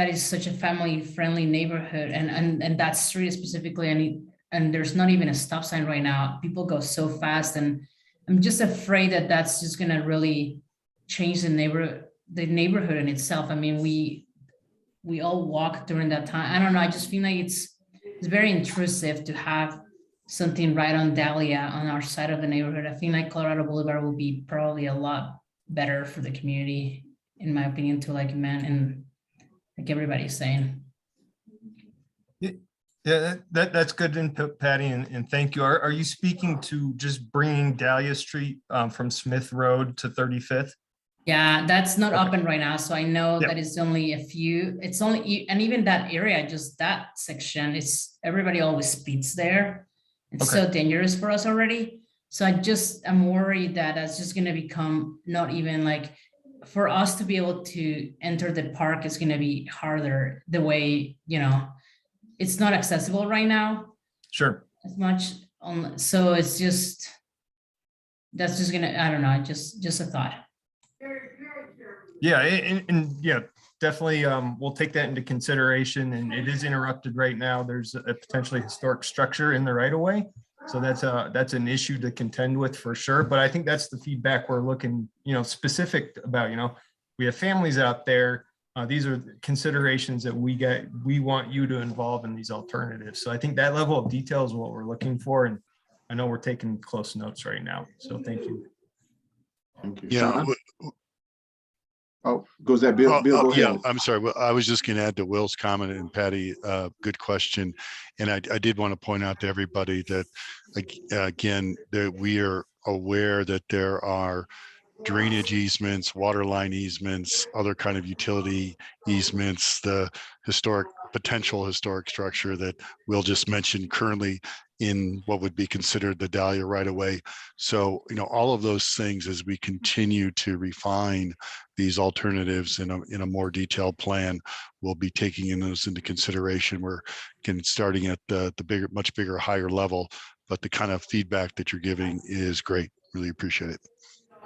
is such a family-friendly neighborhood, and that street specifically, and there's not even a stop sign right now. People go so fast, and I'm just afraid that that's just gonna really change the neighborhood in itself. I mean, we all walk during that time. I don't know. I just feel like it's very intrusive to have something right on Dahlia on our side of the neighborhood. I feel like Colorado Boulevard will be probably a lot better for the community, in my opinion, to like and like everybody's saying. Yeah, that's good input, Patty, and thank you. Are you speaking to just bringing Dahlia Street from Smith Road to 35th? Yeah, that's not Okay. open right now. So I know that it's only and even that area, just that section, everybody always speeds there. It's so dangerous for us already. So I'm worried that that's just gonna become not even like, for us to be able to enter the park is gonna be harder, the way, it's not accessible right now. Sure. As much so that's just gonna, I don't know, just a thought. Yeah, and yeah, definitely we'll take that into consideration, and it is interrupted right now. There's a potentially historic structure in the right of way. So that's an issue to contend with for sure. But I think that's the feedback we're looking, specific about, we have families out there. These are considerations that we want you to involve in these alternatives. So I think that level of detail is what we're looking for. And I know we're taking close notes right now. So thank you. Thank you. Yeah. Sean? Oh, goes that Bill? Bill, go Yeah, ahead. I'm sorry. Well, I was just going to add to Will's comment, and Patty, good question. And I did want to point out to everybody that, again, that we are aware that there are drainage easements, water line easements, other kind of utility easements, the potential historic structure that Will just mentioned currently in what would be considered the Dahlia right of way. So, all of those things, as we continue to refine these alternatives in a more detailed plan, we'll be taking those into consideration. We're starting at the much bigger, higher level, but the kind of feedback that you're giving is great. Really appreciate it.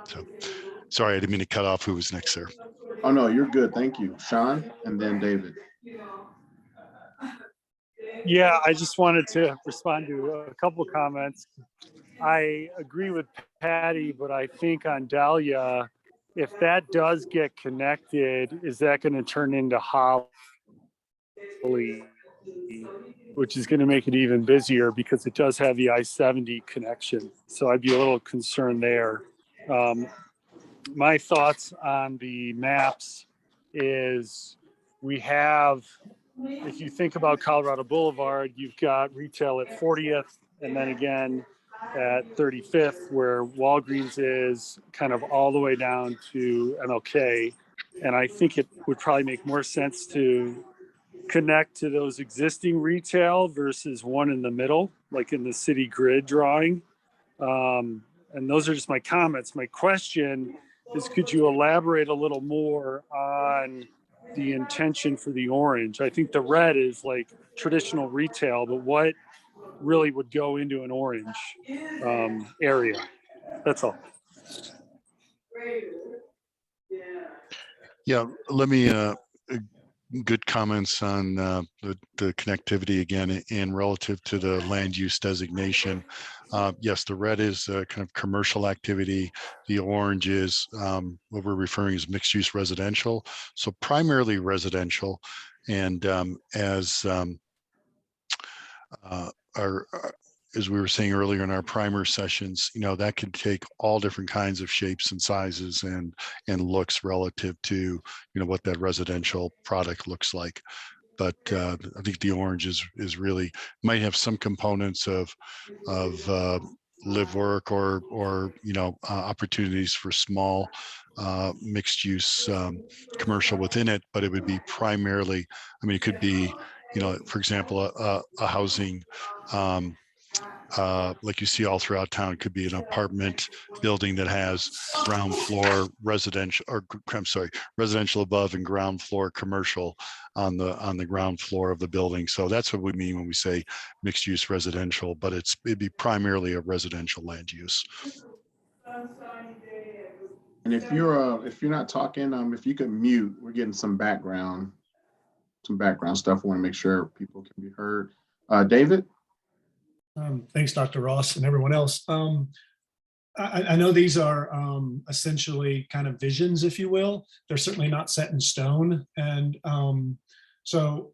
So, sorry, I didn't mean to cut off who was next there. Oh, no, you're good. Thank you. Sean, and then David. Yeah, I just wanted to respond to a couple comments. I agree with Patty, but I think on Dahlia, if that does get connected, is that going to turn into Holly, which is going to make it even busier because it does have the I-70 connection. So I'd be a little concerned there. My thoughts on the maps is we have, if you think about Colorado Boulevard, you've got retail at 40th and then again at 35th where Walgreens is, kind of all the way down to MLK. And I think it would probably make more sense to connect to those existing retail versus one in the middle, like in the city grid drawing. And those are just my comments. My question is, could you elaborate a little more on the intention for the orange? I think the red is like traditional retail, but what really would go into an orange area? That's all. Yeah, let me, good comments on the connectivity again and relative to the land use designation. Yes, the red is kind of commercial activity. The orange is what we're referring as mixed use residential. So primarily residential. And as we were saying earlier in our primer sessions, that can take all different kinds of shapes and sizes and looks relative to, what that residential product looks like. But I think the orange is really, might have some components of live work or opportunities for small mixed use commercial within it, but it would be primarily, it could be, for example, a housing like you see all throughout town. It could be an apartment building that has ground floor residential, or I'm sorry, residential above and ground floor commercial on the ground floor of the building. So that's what we mean when we say mixed use residential, but it'd be primarily a residential land use. And if you're not talking, if you could mute, we're getting some background stuff. I want to make sure people can be heard. David? Thanks, Dr. Ross and everyone else. I know these are essentially kind of visions, if you will. They're certainly not set in stone. And so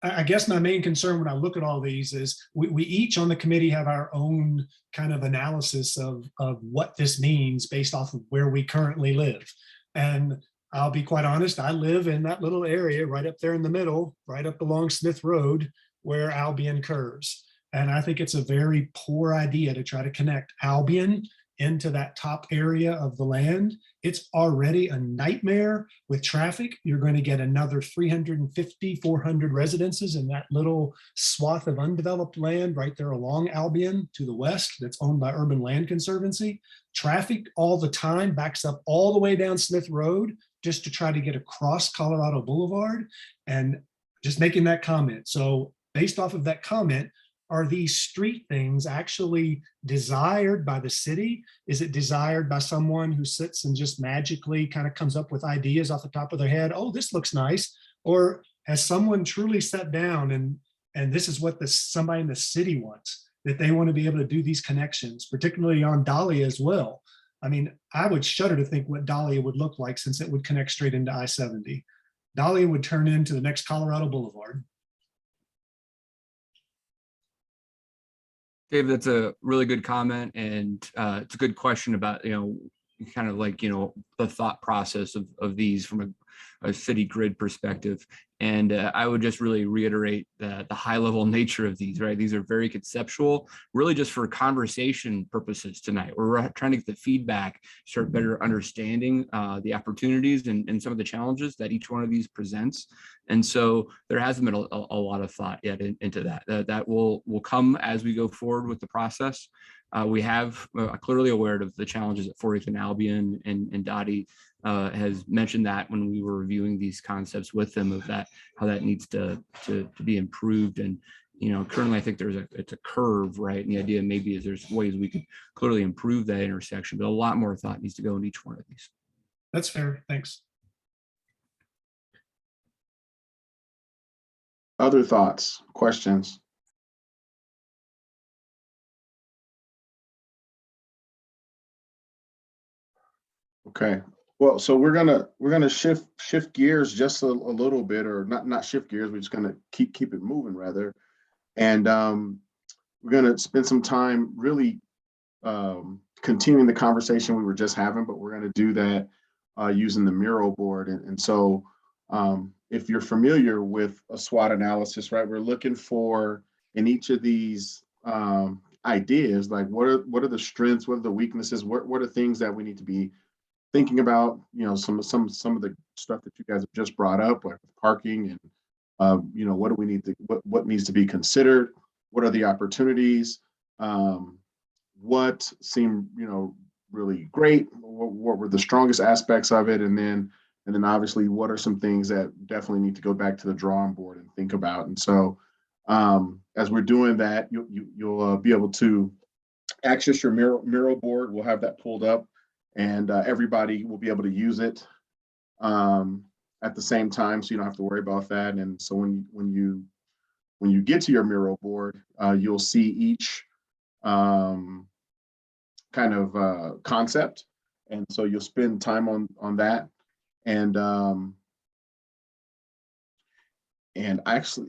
I guess my main concern when I look at all these is we each on the committee have our own kind of analysis of what this means based off of where we currently live. And I'll be quite honest, I live in that little area right up there in the middle, right up along Smith Road, where Albion curves. And I think it's a very poor idea to try to connect Albion into that top area of the land. It's already a nightmare with traffic. You're going to get another 350, 400 residences in that little swath of undeveloped land right there along Albion to the west that's owned by Urban Land Conservancy. Traffic all the time backs up all the way down Smith Road just to try to get across Colorado Boulevard. And just making that comment. So based off of that comment, are these street things actually desired by the city? Is it desired by someone who sits and just magically kind of comes up with ideas off the top of their head? Oh, this looks nice. Or has someone truly sat down and this is what somebody in the city wants, that they want to be able to do these connections, particularly on Dahlia as well. I mean, I would shudder to think what Dahlia would look like since it would connect straight into I-70. Dahlia would turn into the next Colorado Boulevard. Dave, that's a really good comment, and it's a good question about, kind of like, the thought process of these from a city grid perspective. And I would just really reiterate the high level nature of these, right? These are very conceptual, really just for conversation purposes tonight. We're trying to get the feedback, start better understanding the opportunities and some of the challenges that each one of these presents. And so there hasn't been a lot of thought yet into that. That will come as we go forward with the process. We have clearly aware of the challenges at 40th and Albion, and Dottie has mentioned that when we were reviewing these concepts with them, of that, how that needs to be improved. And currently I think it's a curve, right? And the idea maybe is there's ways we could clearly improve that intersection, but a lot more thought needs to go in each one of these. That's fair. Thanks. Other thoughts, questions? Okay, well, so we're gonna shift gears just a little bit, or not shift gears. We're just gonna keep it moving rather, and we're gonna spend some time really continuing the conversation we were just having, but we're gonna do that using the Miro board, and so if you're familiar with a SWOT analysis, right, we're looking for in each of these ideas, like what are the strengths, what are the weaknesses, what are things that we need to be thinking about, some of the stuff that you guys have just brought up, like parking and, what do we need to, what needs to be considered? What are the opportunities? What seemed, really great? What were the strongest aspects of it? And then obviously, what are some things that definitely need to go back to the drawing board and think about? And so, as we're doing that, you'll be able to access your Miro board. We'll have that pulled up, and everybody will be able to use it at the same time, so you don't have to worry about that. And so when you get to your Miro board, you'll see each kind of concept, and so you'll spend time on that. And actually,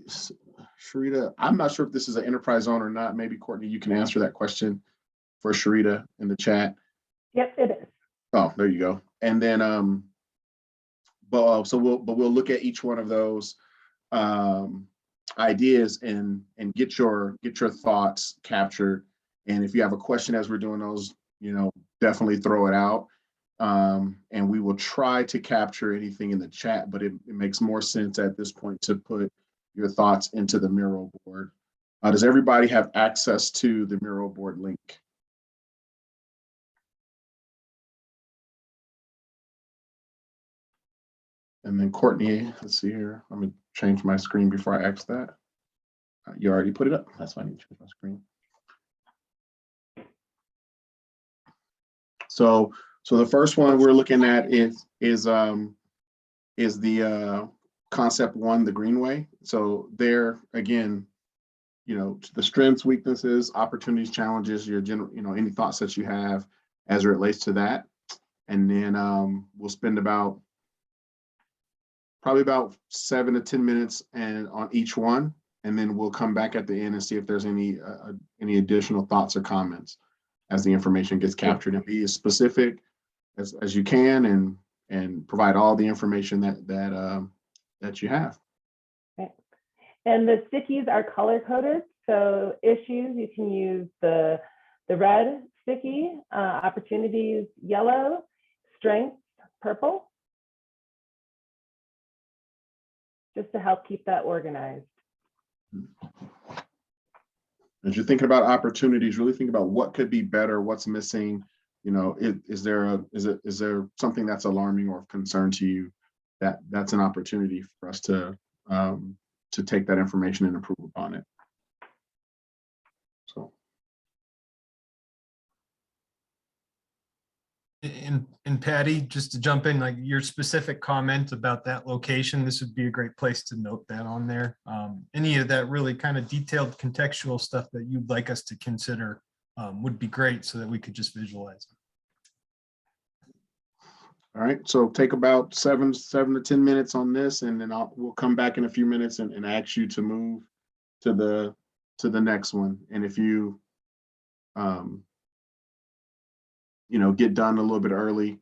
Sharita, I'm not sure if this is an enterprise zone or not. Maybe Courtney, you can answer that question for Sharita in the chat. Yep, it is. Oh, there you go. And then, we'll look at each one of those ideas and get your thoughts captured. And if you have a question as we're doing those, definitely throw it out. And we will try to capture anything in the chat, but it makes more sense at this point to put your thoughts into the Miro board. Does everybody have access to the Miro board link? And then Courtney, let's see here. Let me change my screen before I ask that. You already put it up. That's why I need to change my screen. So the first one we're looking at is the concept one, the Greenway. So there again, the strengths, weaknesses, opportunities, challenges, your general, any thoughts that you have as it relates to that. And then we'll spend probably about 7 to 10 minutes and on each one, and then we'll come back at the end and see if there's any additional thoughts or comments as the information gets captured, and be as specific as you can, and provide all the information that you have. Okay. And the stickies are color coded. So issues, you can use the red sticky, opportunities, yellow, strengths, purple, just to help keep that organized. As you're thinking about opportunities, really think about what could be better, what's missing. Is there something that's alarming or of concern to you? That's an opportunity for us to take that information and improve upon it. So. And Patty, just to jump in, like your specific comment about that location, this would be a great place to note that on there. Any of that really kind of detailed contextual stuff that you'd like us to consider would be great, so that we could just visualize it. All right, so take about 7 to 10 minutes on this, and then we'll come back in a few minutes and ask you to move to the next one. And if you get done a little bit early,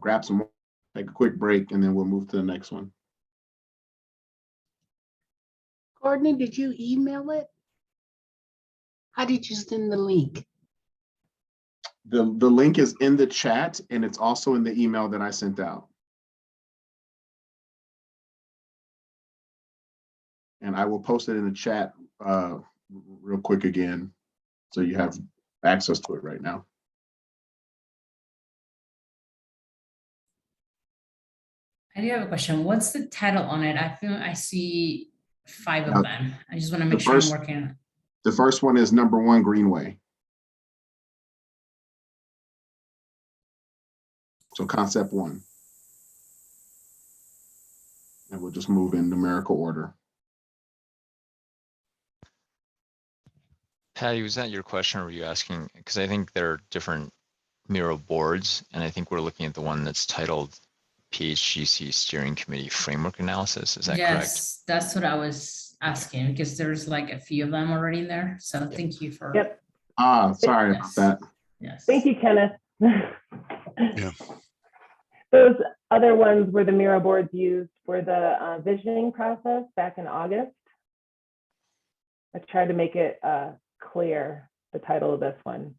grab some more, take a quick break, and then we'll move to the next one. Courtney, did you email it? How did you send the link? The link is in the chat, and it's also in the email that I sent out. And I will post it in the chat real quick again, so you have access to it right now. I do have a question. What's the title on it? I feel I see 5 of them. I just want to make sure I'm working on it. The first one is number 1, Greenway. So concept 1. And we'll just move in numerical order. Patty, was that your question or were you asking? Because I think there are different Miro boards, and I think we're looking at the one that's titled PHGC Steering Committee Framework Analysis. Is that correct? Yes, that's what I was asking because there's like a few of them already in there. So thank you for. Yep. Sorry about that. Yes. Thank you, Kenneth. Yeah. Those other ones were the Miro boards used for the visioning process back in August. I tried to make it clear, the title of this one.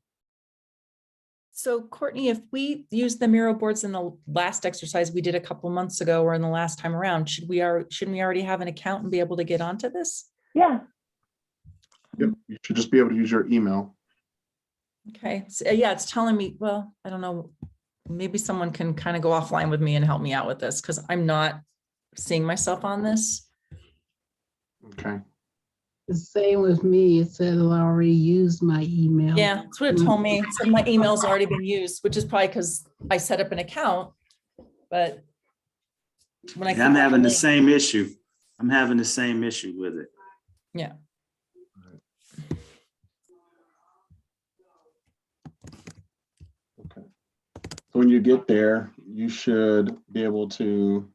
So Courtney, if we use the Miro boards in the last exercise we did a couple months ago or in the last time around, shouldn't we already have an account and be able to get onto this? Yeah. Yep, you should just be able to use your email. Okay, so, yeah, it's telling me, well, I don't know, maybe someone can kind of go offline with me and help me out with this because I'm not seeing myself on this. Okay. The same with me. It said I already used my email. Yeah, that's what it told me. It said my email's already been used, which is probably because I set up an account, but when I Yeah, I'm click on having the link- same issue. I'm having the same issue with it. Yeah. Okay. So when you get there, you should be able to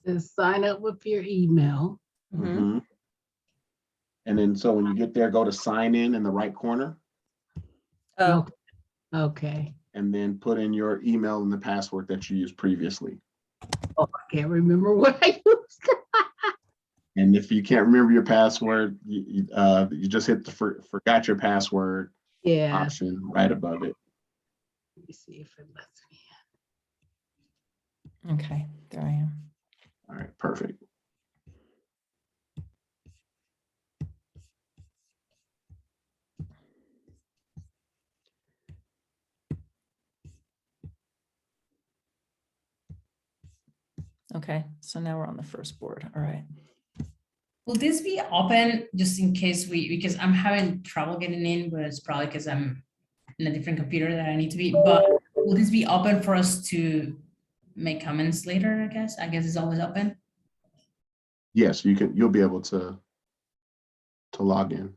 Just sign up with your email. Mhm. And then so when you get there, go to sign in the right corner Oh, Okay. and then put in your email and the password that you used previously. Oh, I can't remember what I used. And if you can't remember your password, you just hit the forgot your password Yeah. option right above it. Let me see if it lets me. okay, there I am. All right, perfect. Okay, so now we're on the first board. All right. Will this be open just in case because I'm having trouble getting in, but it's probably because I'm in a different computer that I need to be, but will this be open for us to make comments later, I guess? I guess it's always open. Yes, you'll be able to log in.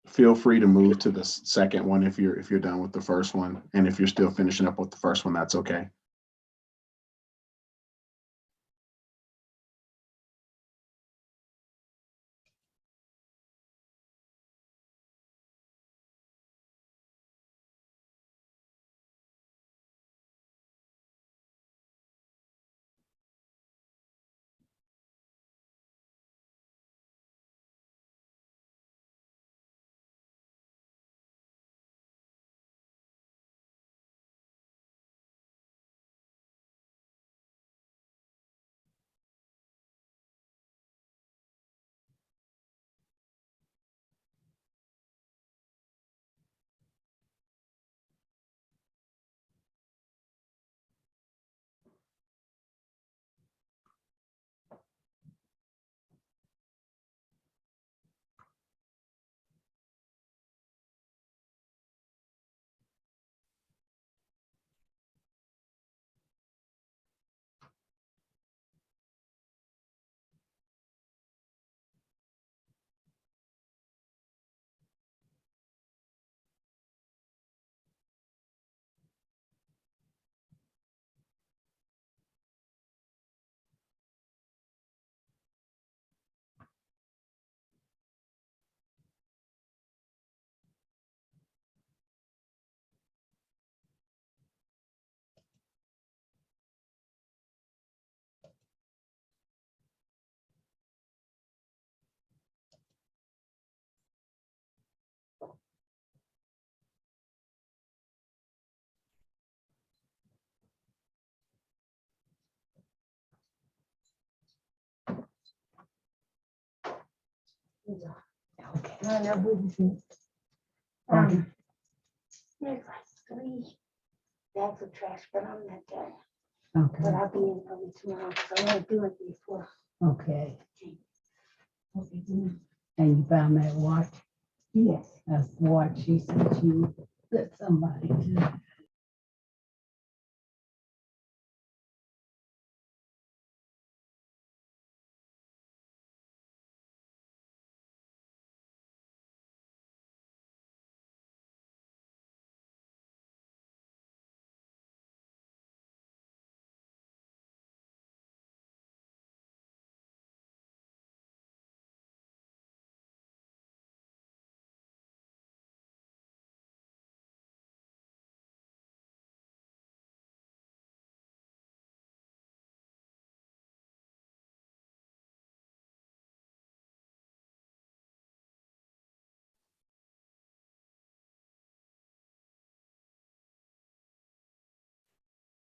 feel free to move to the second one if you're done with the first one. And if you're still finishing up with the first one, that's okay. Okay. There's like 3 bags of trash, but I'm not done. Okay. But I'll be in early tomorrow, so I'll do it before. Okay. And you found that watch? Yes. That's the watch she said you let somebody do.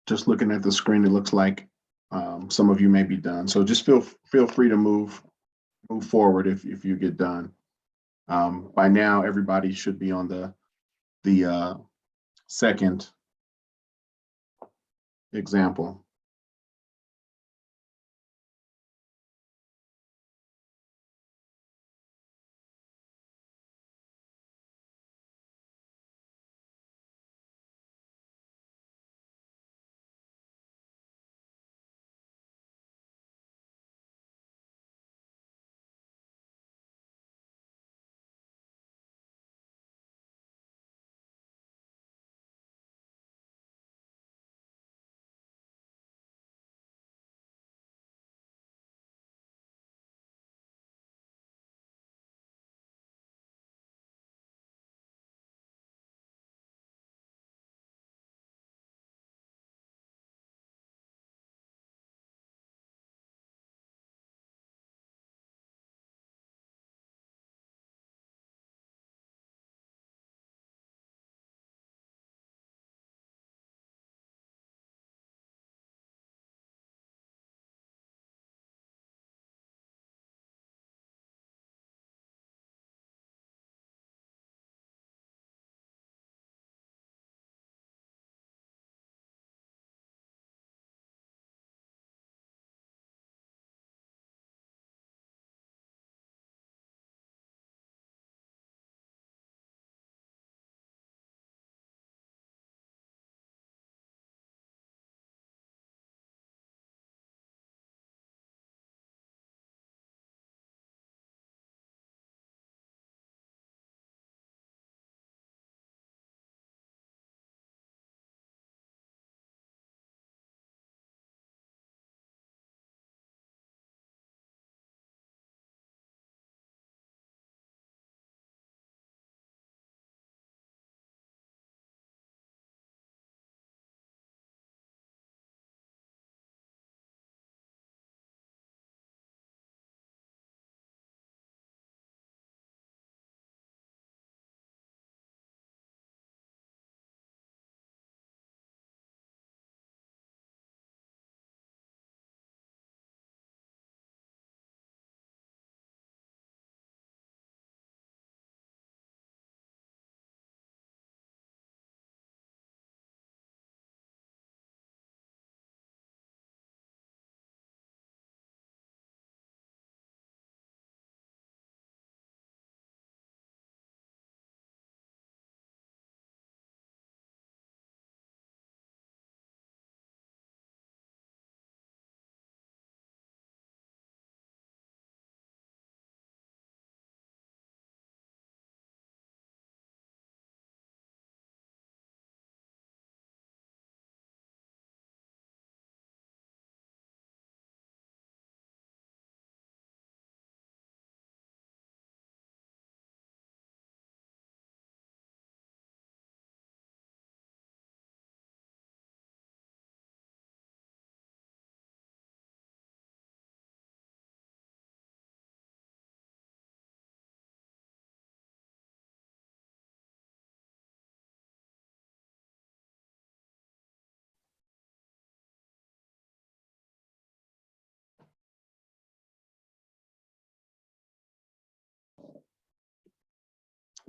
Just looking at the screen, it looks like some of you may be done. So just feel free to move forward if you get done. By now, everybody should be on the second example.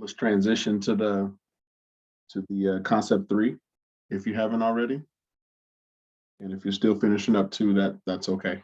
let's transition to the concept 3, if you haven't already. And if you're still finishing up 2, that's okay.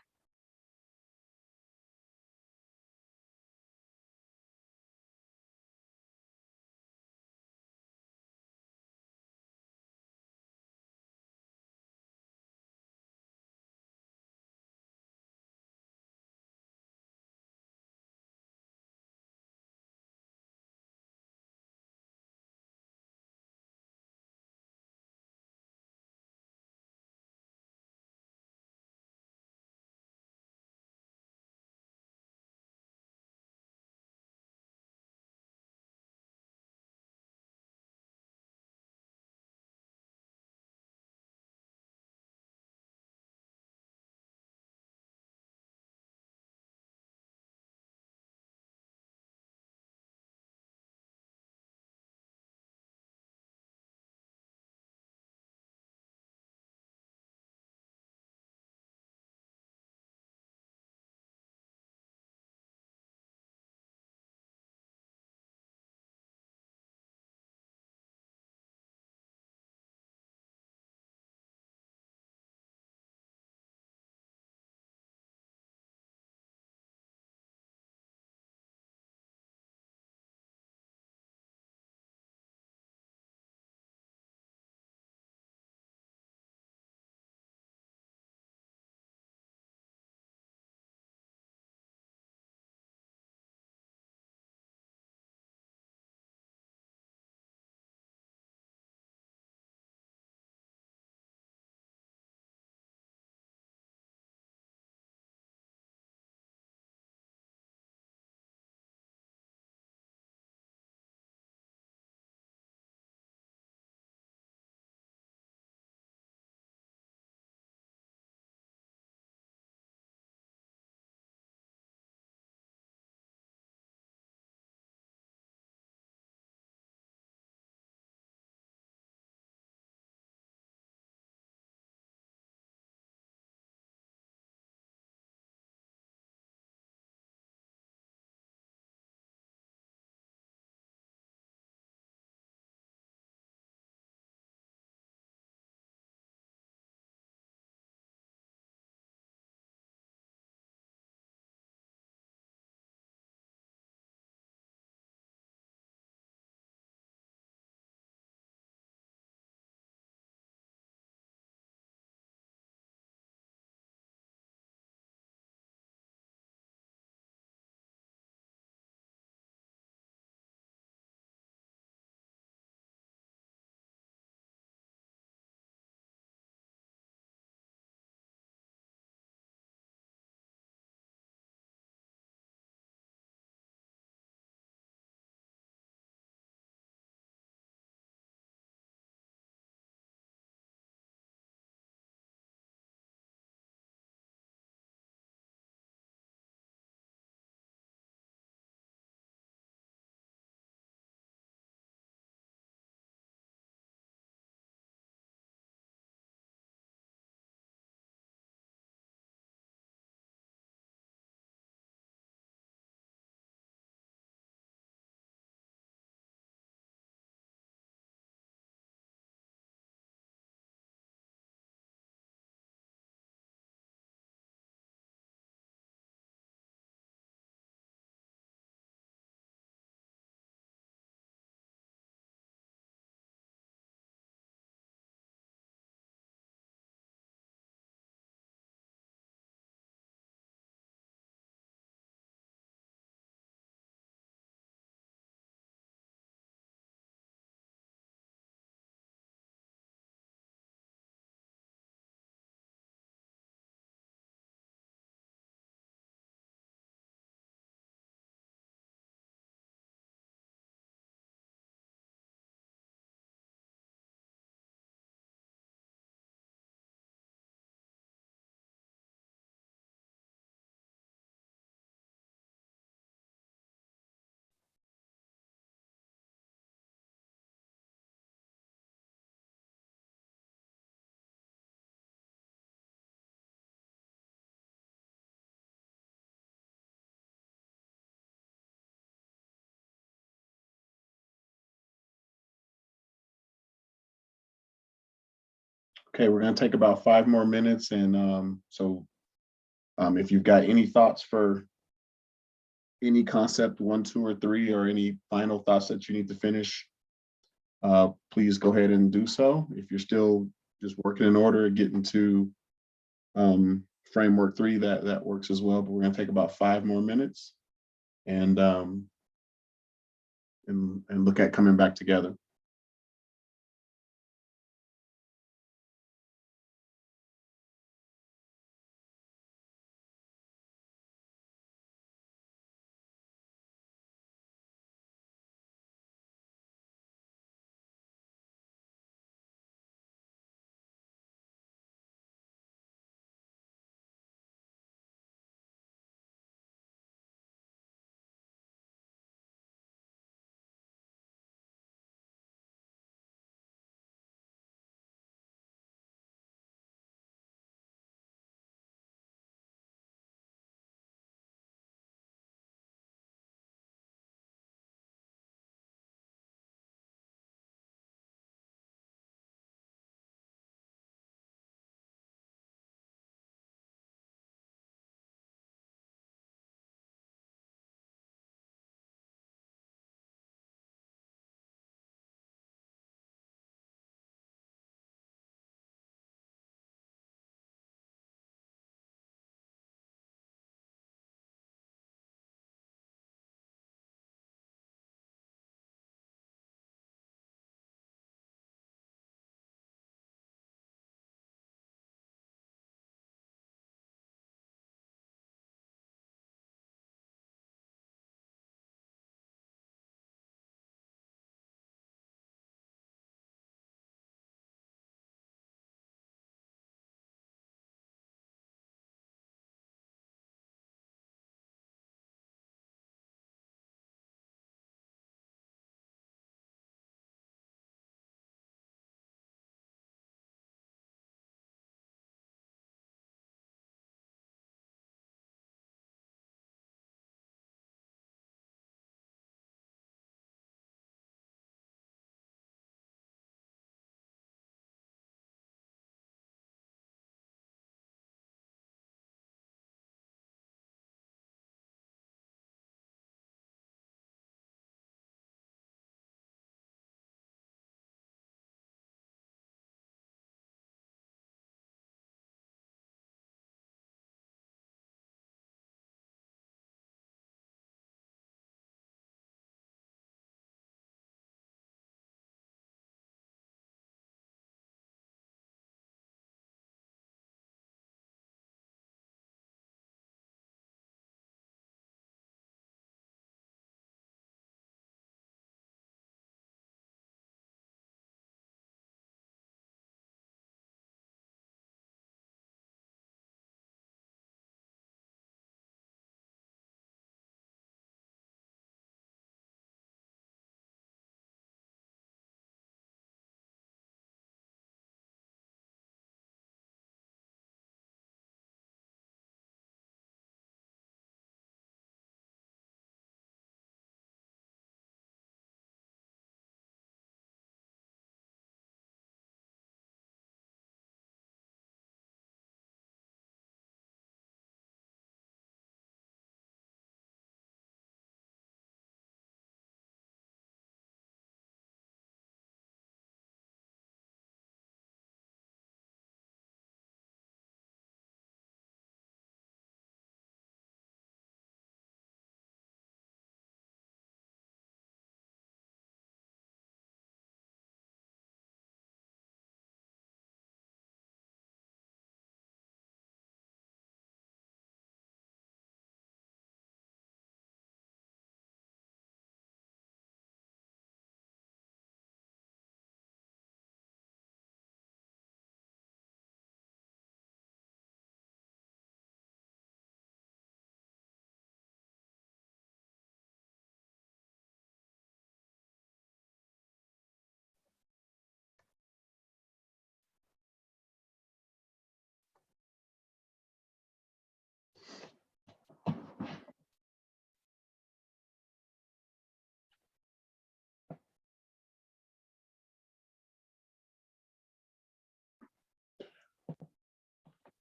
Okay, we're gonna take about 5 more minutes and if you've got any thoughts for any concept 1, 2, or 3, or any final thoughts that you need to finish, please go ahead and do so. If you're still just working in order, getting to framework 3, that works as well. But we're gonna take about 5 more minutes and look at coming back together.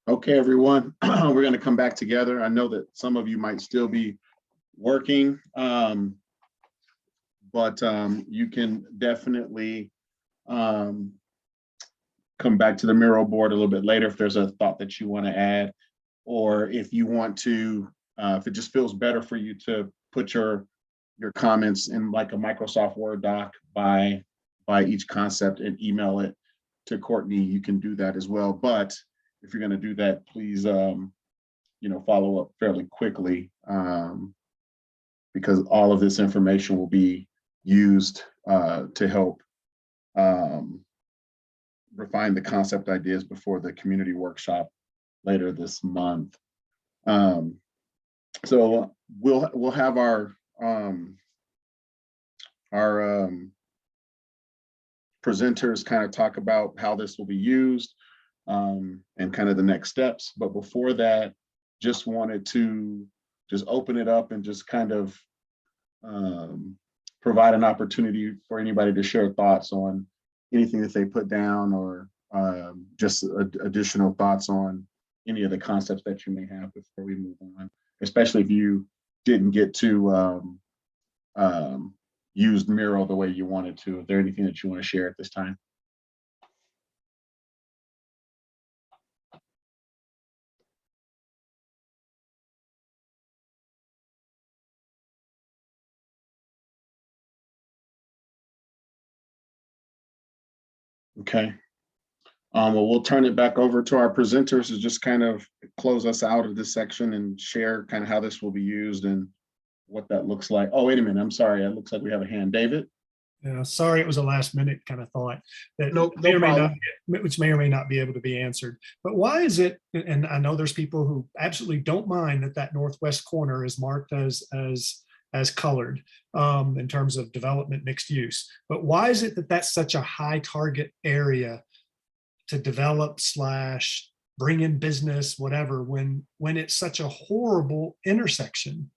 Okay, everyone, we're going to come back together. I know that some of you might still be working, but you can definitely come back to the mural board a little bit later if there's a thought that you want to add, or if you want to, if it just feels better for you to put your comments in like a Microsoft Word doc by each concept and email it to Courtney, you can do that as well. But if you're going to do that, please, follow up fairly quickly, because all of this information will be used to help refine the concept ideas before the community workshop later this month. So we'll have our presenters kind of talk about how this will be used, and kind of the next steps. But before that, just wanted to just open it up and just kind of provide an opportunity for anybody to share thoughts on anything that they put down, or just additional thoughts on any of the concepts that you may have before we move on, especially if you didn't get to use Miro the way you wanted to. Is there anything that you want to share at this time? Okay. Well, we'll turn it back over to our presenters to just kind of close us out of this section and share kind of how this will be used and what that looks like. Oh, wait a minute. I'm sorry. It looks like we have a hand. David? Yeah, sorry, it was a last minute kind of thought that No may or may not, problem. which may or may not be able to be answered. But why is it, and I know there's people who absolutely don't mind that northwest corner is marked as colored in terms of development mixed use. But why is it that that's such a high target area to develop / bring in business, whatever, when it's such a horrible intersection,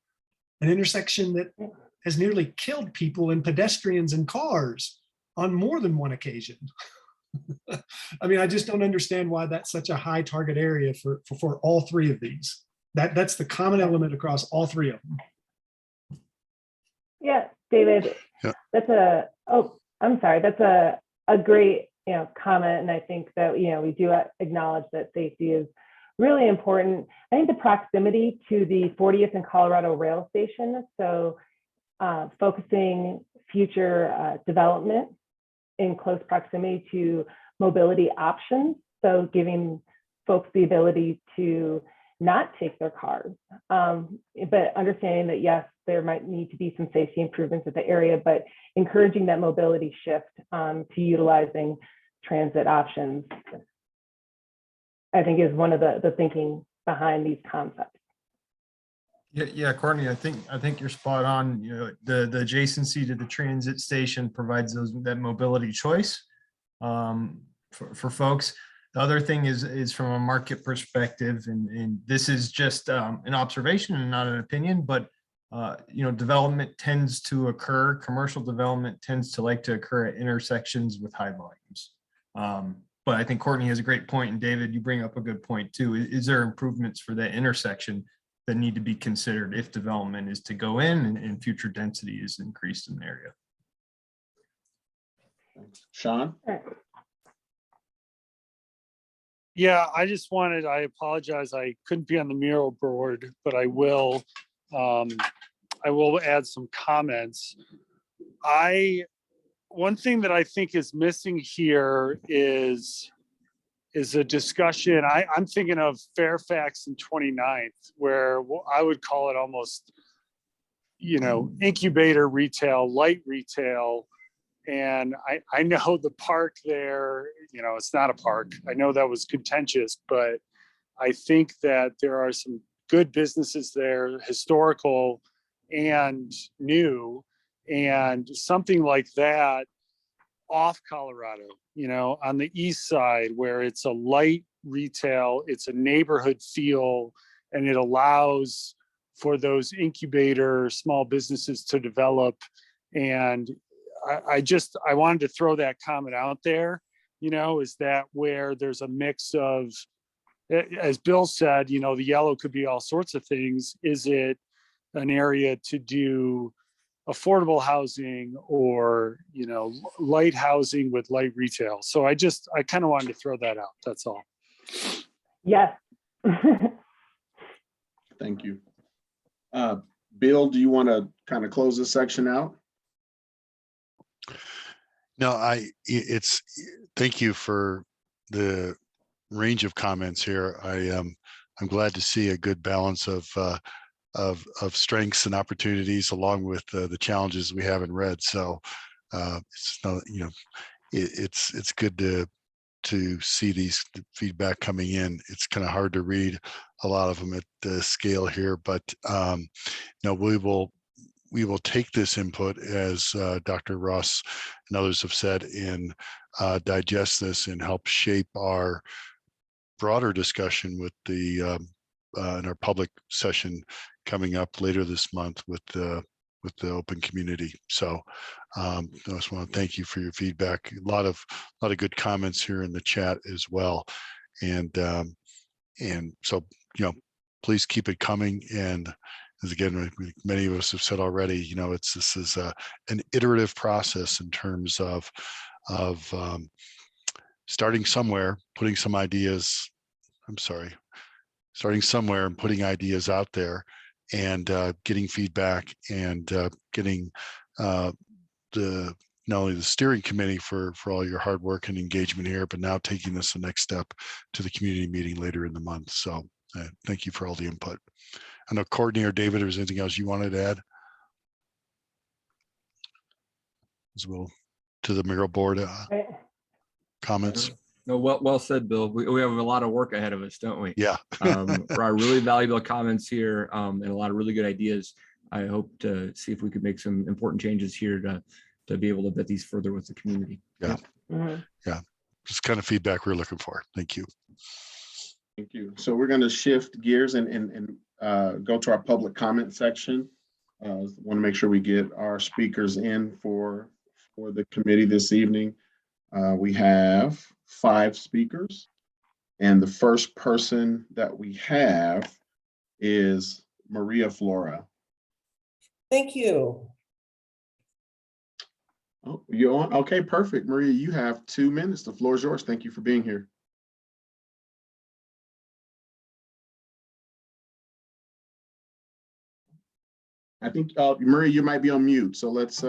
an intersection that has nearly killed people and pedestrians and cars on more than one occasion? I mean, I just don't understand why that's such a high target area for all three of these. That's the common element across all three of them. Yeah, David, Yeah. I'm sorry. That's a great, comment. And I think that, we do acknowledge that safety is really important. I think the proximity to the 40th and Colorado rail station. So focusing future development in close proximity to mobility options. So giving folks the ability to not take their cars, but understanding that, yes, there might need to be some safety improvements at the area, but encouraging that mobility shift to utilizing transit options, I think, is one of the thinking behind these concepts. Yeah, Courtney, I think you're spot on. The adjacency to the transit station provides that mobility choice for folks. The other thing is from a market perspective, and this is just an observation and not an opinion, but development tends to occur, commercial development tends to like to occur at intersections with high volumes. But I think Courtney has a great point, and David, you bring up a good point too. Is there improvements for that intersection that need to be considered if development is to go in and future density is increased in the area? Sean? Yeah, I apologize. I couldn't be on the mural board, but I will add some comments. One thing that I think is missing here is a discussion. I'm thinking of Fairfax and 29th, where I would call it almost, incubator retail, light retail. And I know the park there, it's not a park. I know that was contentious, but I think that there are some good businesses there, historical and new, and something like that off Colorado, on the east side, where it's a light retail, it's a neighborhood feel, and it allows for those incubator small businesses to develop. And I wanted to throw that comment out there, is that where there's a mix of as Bill said, you know, the yellow could be all sorts of things. Is it an area to do affordable housing or, you know, light housing with light retail? So I kind of wanted to throw that out. That's all. Yes. Thank you. Bill, do you want to kind of close this section out? No, thank you for the range of comments here. I'm glad to see a good balance of strengths and opportunities along with the challenges we have in red. So it's not, you know, it's good to see these feedback coming in. It's kind of hard to read a lot of them at the scale here, but no, we will take this input, as Dr. Ross and others have said, and digest this and help shape our broader discussion with the in our public session coming up later this month with the open community. So I just want to thank you for your feedback. A lot of good comments here in the chat as well, and so, you know, please keep it coming. And as again, many of us have said already, you know, this is an iterative process in terms of starting somewhere, putting some ideas. Starting somewhere and putting ideas out there, and getting feedback, and getting not only the steering committee for all your hard work and engagement here, but now taking this the next step to the community meeting later in the month. So thank you for all the input. I know Courtney or David, or is there anything else you wanted to add as well to the mural board comments? No, well said, Bill. We have a lot of work ahead of us, don't we? Yeah. For our really valuable comments here, and a lot of really good ideas. I hope to see if we could make some important changes here to be able to vet these further with the community. Yeah. Yeah. Just kind of feedback we're looking for. Thank you. Thank you. So we're going to shift gears and go to our public comment section. Want to make sure we get our speakers in for the committee this evening. We have 5 speakers, and the first person that we have is Maria Flora. Thank you. Oh, you're on? Okay, perfect. Maria, you have 2 minutes. The floor is yours. Thank you for being here. I think, Maria, you might be on mute, so let's...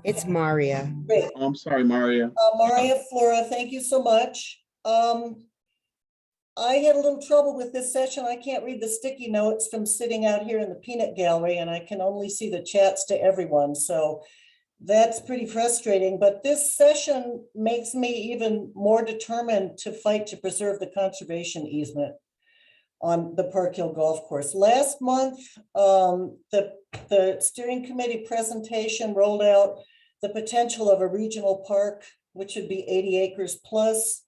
It's Maria. Oh, I'm sorry, Maria. Maria Flora, thank you so much. I had a little trouble with this session. I can't read the sticky notes from sitting out here in the peanut gallery, and I can only see the chats to everyone. So that's pretty frustrating. But this session makes me even more determined to fight to preserve the conservation easement on the Park Hill Golf Course. Last month, the steering committee presentation rolled out the potential of a regional park, which would be 80 acres plus.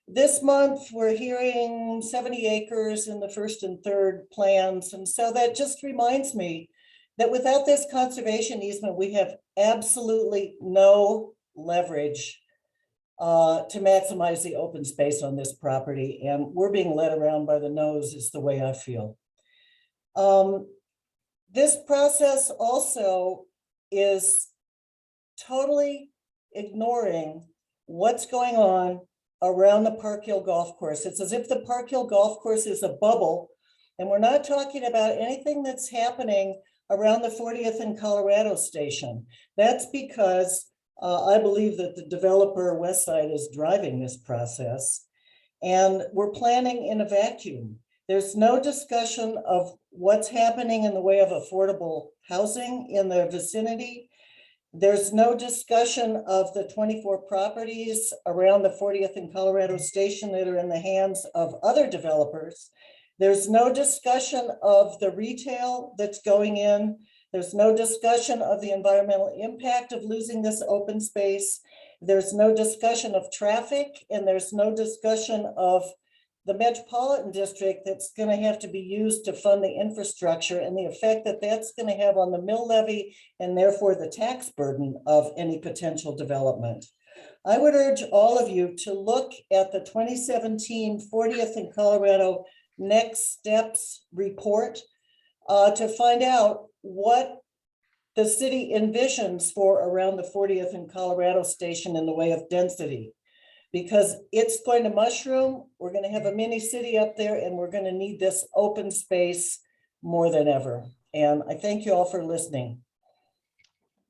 This month, we're hearing 70 acres in the first and third plans. And so that just reminds me that without this conservation easement, we have absolutely no leverage to maximize the open space on this property. And we're being led around by the nose is the way I feel. This process also is totally ignoring what's going on around the Park Hill Golf Course. It's as if the Park Hill Golf Course is a bubble, and we're not talking about anything that's happening around the 40th and Colorado station. That's because I believe that the developer Westside is driving this process, and we're planning in a vacuum. There's no discussion of what's happening in the way of affordable housing in the vicinity. There's no discussion of the 24 properties around the 40th and Colorado station that are in the hands of other developers. There's no discussion of the retail that's going in. There's no discussion of the environmental impact of losing this open space. There's no discussion of traffic, and there's no discussion of the metropolitan district that's going to have to be used to fund the infrastructure and the effect that that's going to have on the mill levy and therefore the tax burden of any potential development. I would urge all of you to look at the 2017 40th in Colorado Next Steps report to find out what the city envisions for around the 40th in Colorado station in the way of density. Because it's going to mushroom, we're going to have a mini city up there, and we're going to need this open space more than ever. And I thank you all for listening.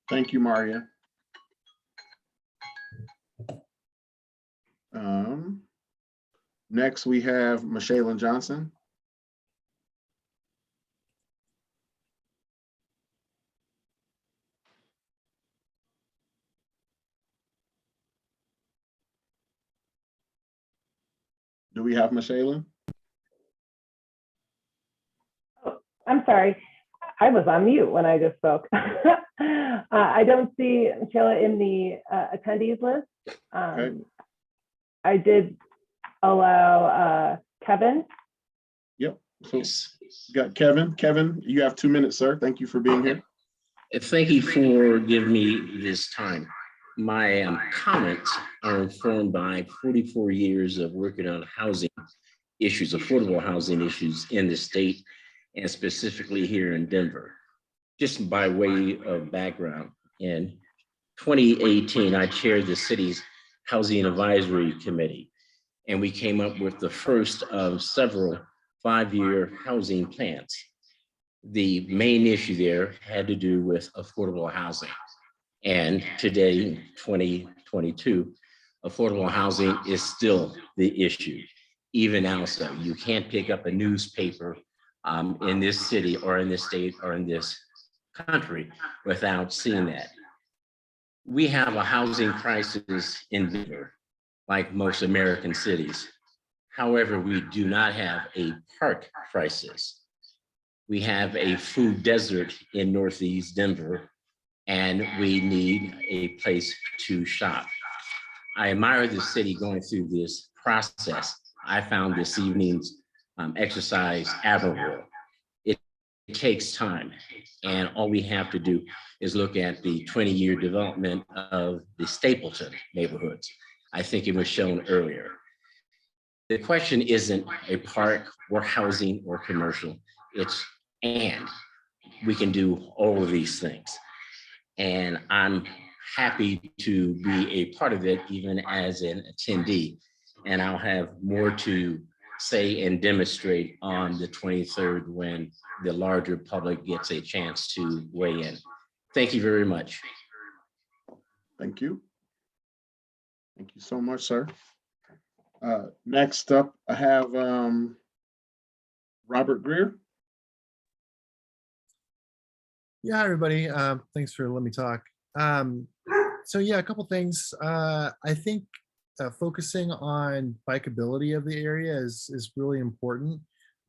Thank you, Maria. Next, we have Michelle Johnson. Do we have Michelle? I'm sorry. I was on mute when I just spoke. I don't see Michelle in the attendees list. Okay. I did allow Kevin. Yep. So we got Kevin. Kevin, you have 2 minutes, sir. Thank you for being here. Thank you for giving me this time. My comments are informed by 44 years of working on housing issues, affordable housing issues in the state, and specifically here in Denver. Just by way of background, in 2018, I chaired the city's Housing Advisory Committee, and we came up with the first of several 5-year housing plans. The main issue there had to do with affordable housing. And today, 2022, affordable housing is still the issue. Even now, so you can't pick up a newspaper in this city or in this state or in this country without seeing that. We have a housing crisis in Denver, like most American cities. However, we do not have a park crisis. We have a food desert in Northeast Denver, and we need a place to shop. I admire the city going through this process. I found this evening's exercise admirable. It takes time, and all we have to do is look at the 20-year development of the Stapleton neighborhoods. I think it was shown earlier. The question isn't a park or housing or commercial, it's and. We can do all of these things. And I'm happy to be a part of it, even as an attendee. And I'll have more to say and demonstrate on the 23rd when the larger public gets a chance to weigh in. Thank you very much. Thank you. Thank you so much, sir. Next up, I have Robert Greer. Yeah, hi, everybody. Thanks for letting me talk. So yeah, a couple things. I think focusing on bikeability of the area is really important.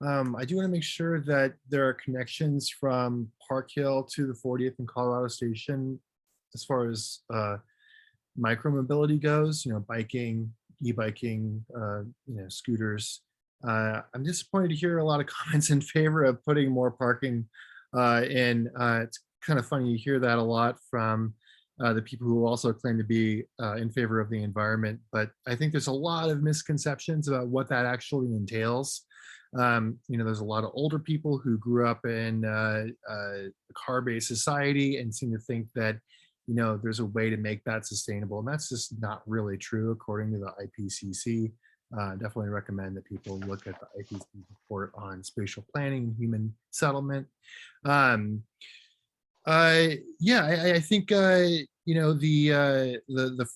I do want to make sure that there are connections from Park Hill to the 40th and Colorado Station as far as micromobility goes, biking, e-biking, scooters. I'm disappointed to hear a lot of comments in favor of putting more parking in. It's kind of funny, you hear that a lot from the people who also claim to be in favor of the environment, but I think there's a lot of misconceptions about what that actually entails. There's a lot of older people who grew up in a car-based society and seem to think that there's a way to make that sustainable, and that's just not really true according to the IPCC. Definitely recommend that people look at the IPCC report on spatial planning and human settlement. I think the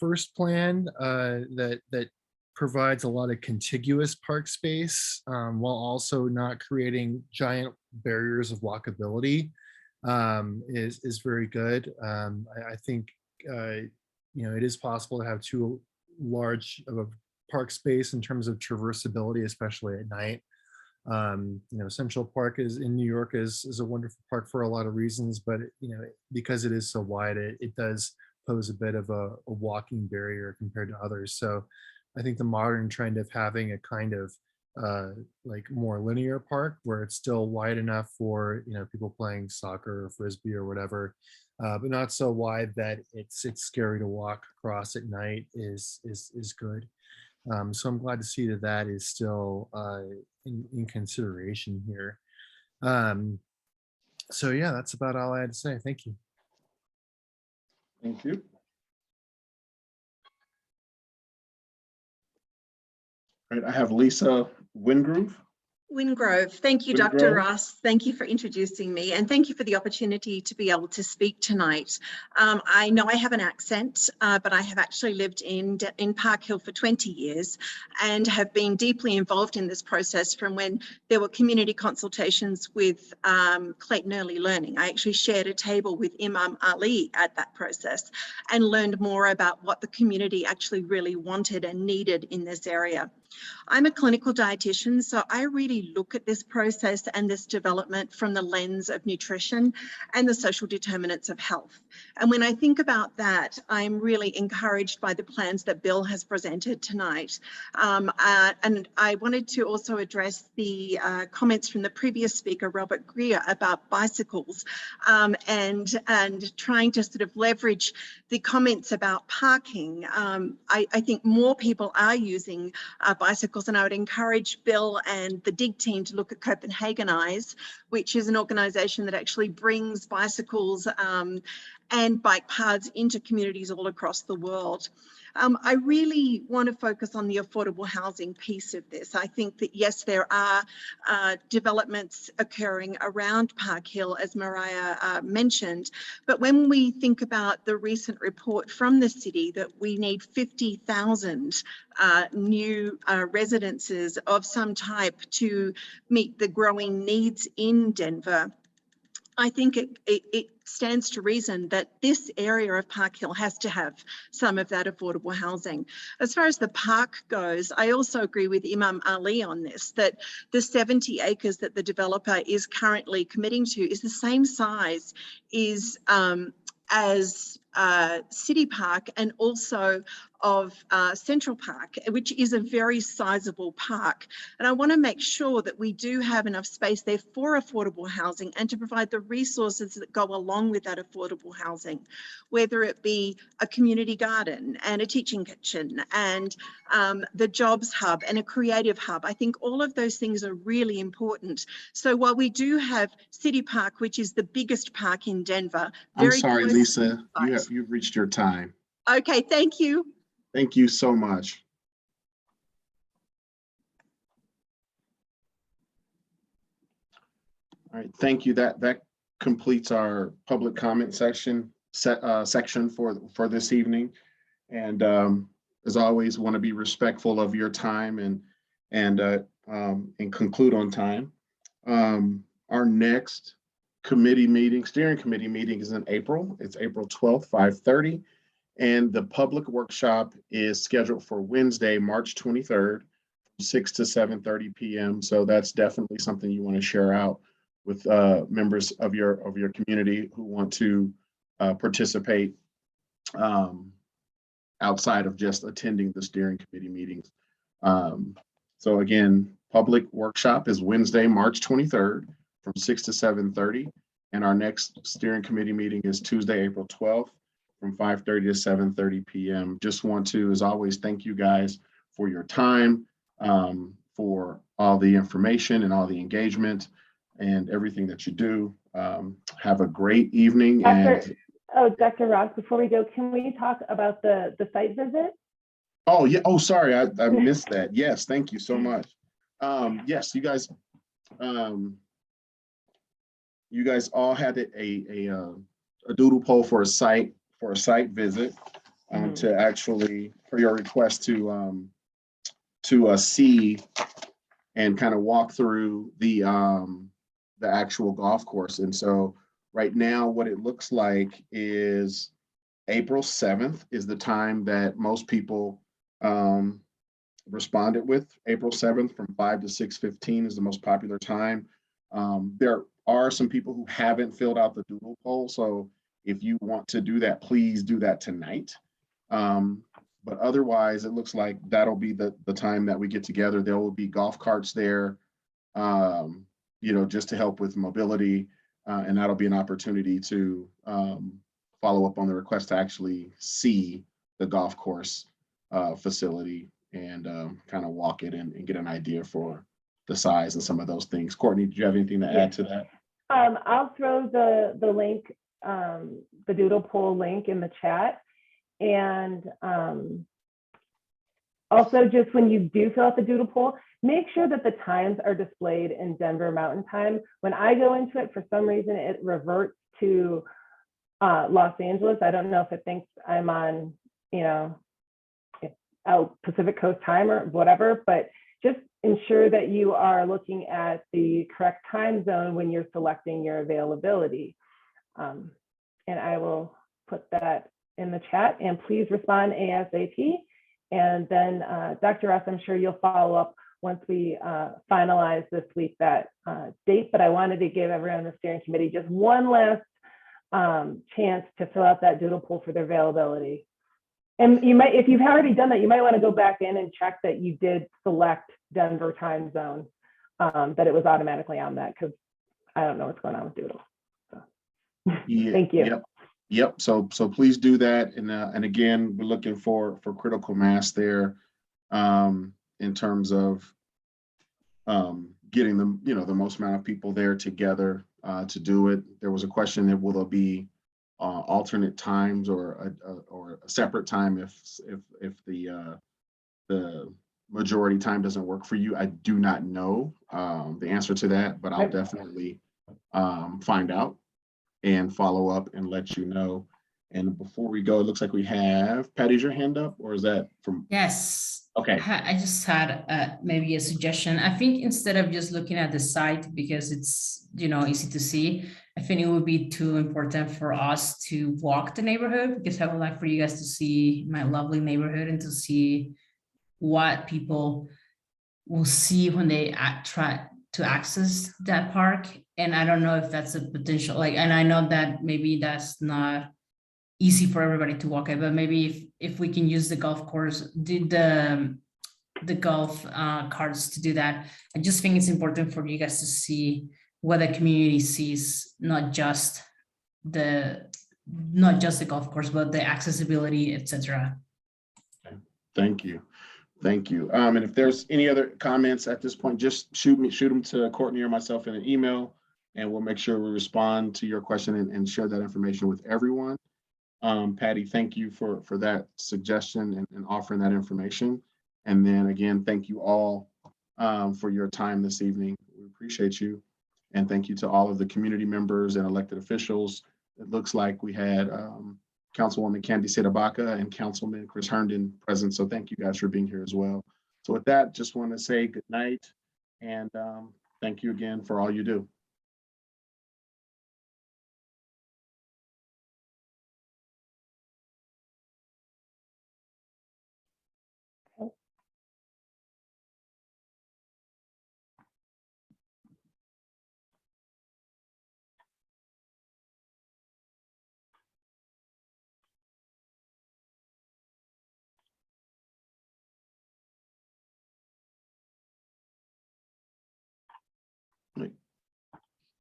first plan that provides a lot of contiguous park space while also not creating giant barriers of walkability is very good. I think it is possible to have too large of a park space in terms of traversability, especially at night. Central Park in New York is a wonderful park for a lot of reasons, but because it is so wide, it does pose a bit of a walking barrier compared to others. So I think the modern trend of having a kind of like more linear park where it's still wide enough for people playing soccer or frisbee or whatever but not so wide that it's scary to walk across at night is good. So I'm glad to see that that is still in consideration here. So yeah, that's about all I had to say. Thank you. Thank you. All right, I have Lisa Wingrove. Wingrove, thank you, Dr. Wingrove. Ross. Thank you for introducing me, and thank you for the opportunity to be able to speak tonight. I know I have an accent, but I have actually lived in Park Hill for 20 years and have been deeply involved in this process from when there were community consultations with Clayton Early Learning. I actually shared a table with Imam Ali at that process and learned more about what the community actually really wanted and needed in this area. I'm a clinical dietitian, so I really look at this process and this development from the lens of nutrition and the social determinants of health. And when I think about that, I'm really encouraged by the plans that Bill has presented tonight. And I wanted to also address the comments from the previous speaker, Robert Greer, about bicycles and trying to sort of leverage the comments about parking. I think more people are using bicycles, and I would encourage Bill and the DIG team to look at Copenhagenize, which is an organisation that actually brings bicycles and bike paths into communities all across the world. I really want to focus on the affordable housing piece of this. I think that, yes, there are developments occurring around Park Hill, as Mariah mentioned, but when we think about the recent report from the city that we need 50,000 new residences of some type to meet the growing needs in Denver, I think it stands to reason that this area of Park Hill has to have some of that affordable housing. As far as the park goes, I also agree with Imam Ali on this, that the 70 acres that the developer is currently committing to is the same size as City Park and also of Central Park, which is a very sizable park. And I want to make sure that we do have enough space there for affordable housing and to provide the resources that go along with that affordable housing, whether it be a community garden and a teaching kitchen and the jobs hub and a creative hub. I think all of those things are really important. So while we do have City Park, which is the biggest park in Denver, I'm sorry, Lisa, you've reached your time. Okay, thank you. Thank you so much. All right, thank you. That completes our public comment section for this evening. And as always, want to be respectful of your time and conclude on time. Our next steering committee meeting is in April. It's April 12th, 5:30. And the public workshop is scheduled for Wednesday, March 23rd, from 6 to 7:30 p.m. So that's definitely something you want to share out with members of your community who want to participate outside of just attending the steering committee meetings. So again, public workshop is Wednesday, March 23rd from 6 to 7:30. And our next steering committee meeting is Tuesday, April 12th. From 5:30 to 7:30 p.m. Just want to, as always, thank you guys for your time, for all the information and all the engagement and everything that you do. Have a great evening. Dr. Ross, before we go, can we talk about the site visit? Oh, yeah. Oh, sorry. I missed that. Yes. Thank you so much. Yes, you guys all had a doodle poll for a site visit to actually, for your request to see and kind of walk through the actual golf course. And so right now what it looks like is April 7th is the time that most people responded with. April 7th from 5 to 6:15 is the most popular time. There are some people who haven't filled out the doodle poll, so if you want to do that, please do that tonight. But otherwise, it looks like that'll be the time that we get together. There will be golf carts there, just to help with mobility. And that'll be an opportunity to follow up on the request to actually see the golf course facility and kind of walk it and get an idea for the size and some of those things. Courtney, do you have anything to add to that? I'll throw the link, the doodle poll link in the chat. And also, just when you do fill out the doodle poll, make sure that the times are displayed in Denver Mountain Time. When I go into it, for some reason, it reverts to Los Angeles. I don't know if it thinks I'm on, out Pacific Coast time or whatever, but just ensure that you are looking at the correct time zone when you're selecting your availability. And I will put that in the chat, and please respond ASAP. And then Dr. Ross, I'm sure you'll follow up once we finalize this week that date, but I wanted to give everyone on the steering committee just one last chance to fill out that doodle poll for their availability. And you might, if you've already done that, you might want to go back in and check that you did select Denver time zone, that it was automatically on that, because I don't know what's going on with Doodle. So. Yeah, Thank you. Yep. So please do that. And again, we're looking for critical mass there in terms of getting them, the most amount of people there together to do it. There was a question that will there be alternate times or a separate time if the majority time doesn't work for you. I do not know the answer to that, but I'll definitely find out and follow up and let you know. And before we go, it looks like we have Patty's your hand up, or is that from? Yes. Okay. I just had maybe a suggestion. I think instead of just looking at the site because it's, easy to see, I think it would be too important for us to walk the neighborhood, because I would like for you guys to see my lovely neighborhood and to see what people will see when they try to access that park. And I don't know if that's a potential, and I know that maybe that's not easy for everybody to walk at, but maybe if we can use the golf course, the golf carts to do that. I just think it's important for you guys to see what the community sees, not just the golf course, but the accessibility, etc. Thank you. And if there's any other comments at this point, just shoot them to Courtney or myself in an email, and we'll make sure we respond to your question and share that information with everyone. Patty, thank you for that suggestion and offering that information. And then again, thank you all for your time this evening. We appreciate you. And thank you to all of the community members and elected officials. It looks like we had Councilwoman Candy Sedabaka and Councilman Chris Herndon present. So thank you guys for being here as well. So with that, just want to say good night and thank you again for all you do.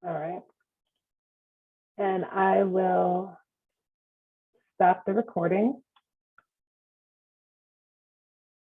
All right. And I will stop the recording.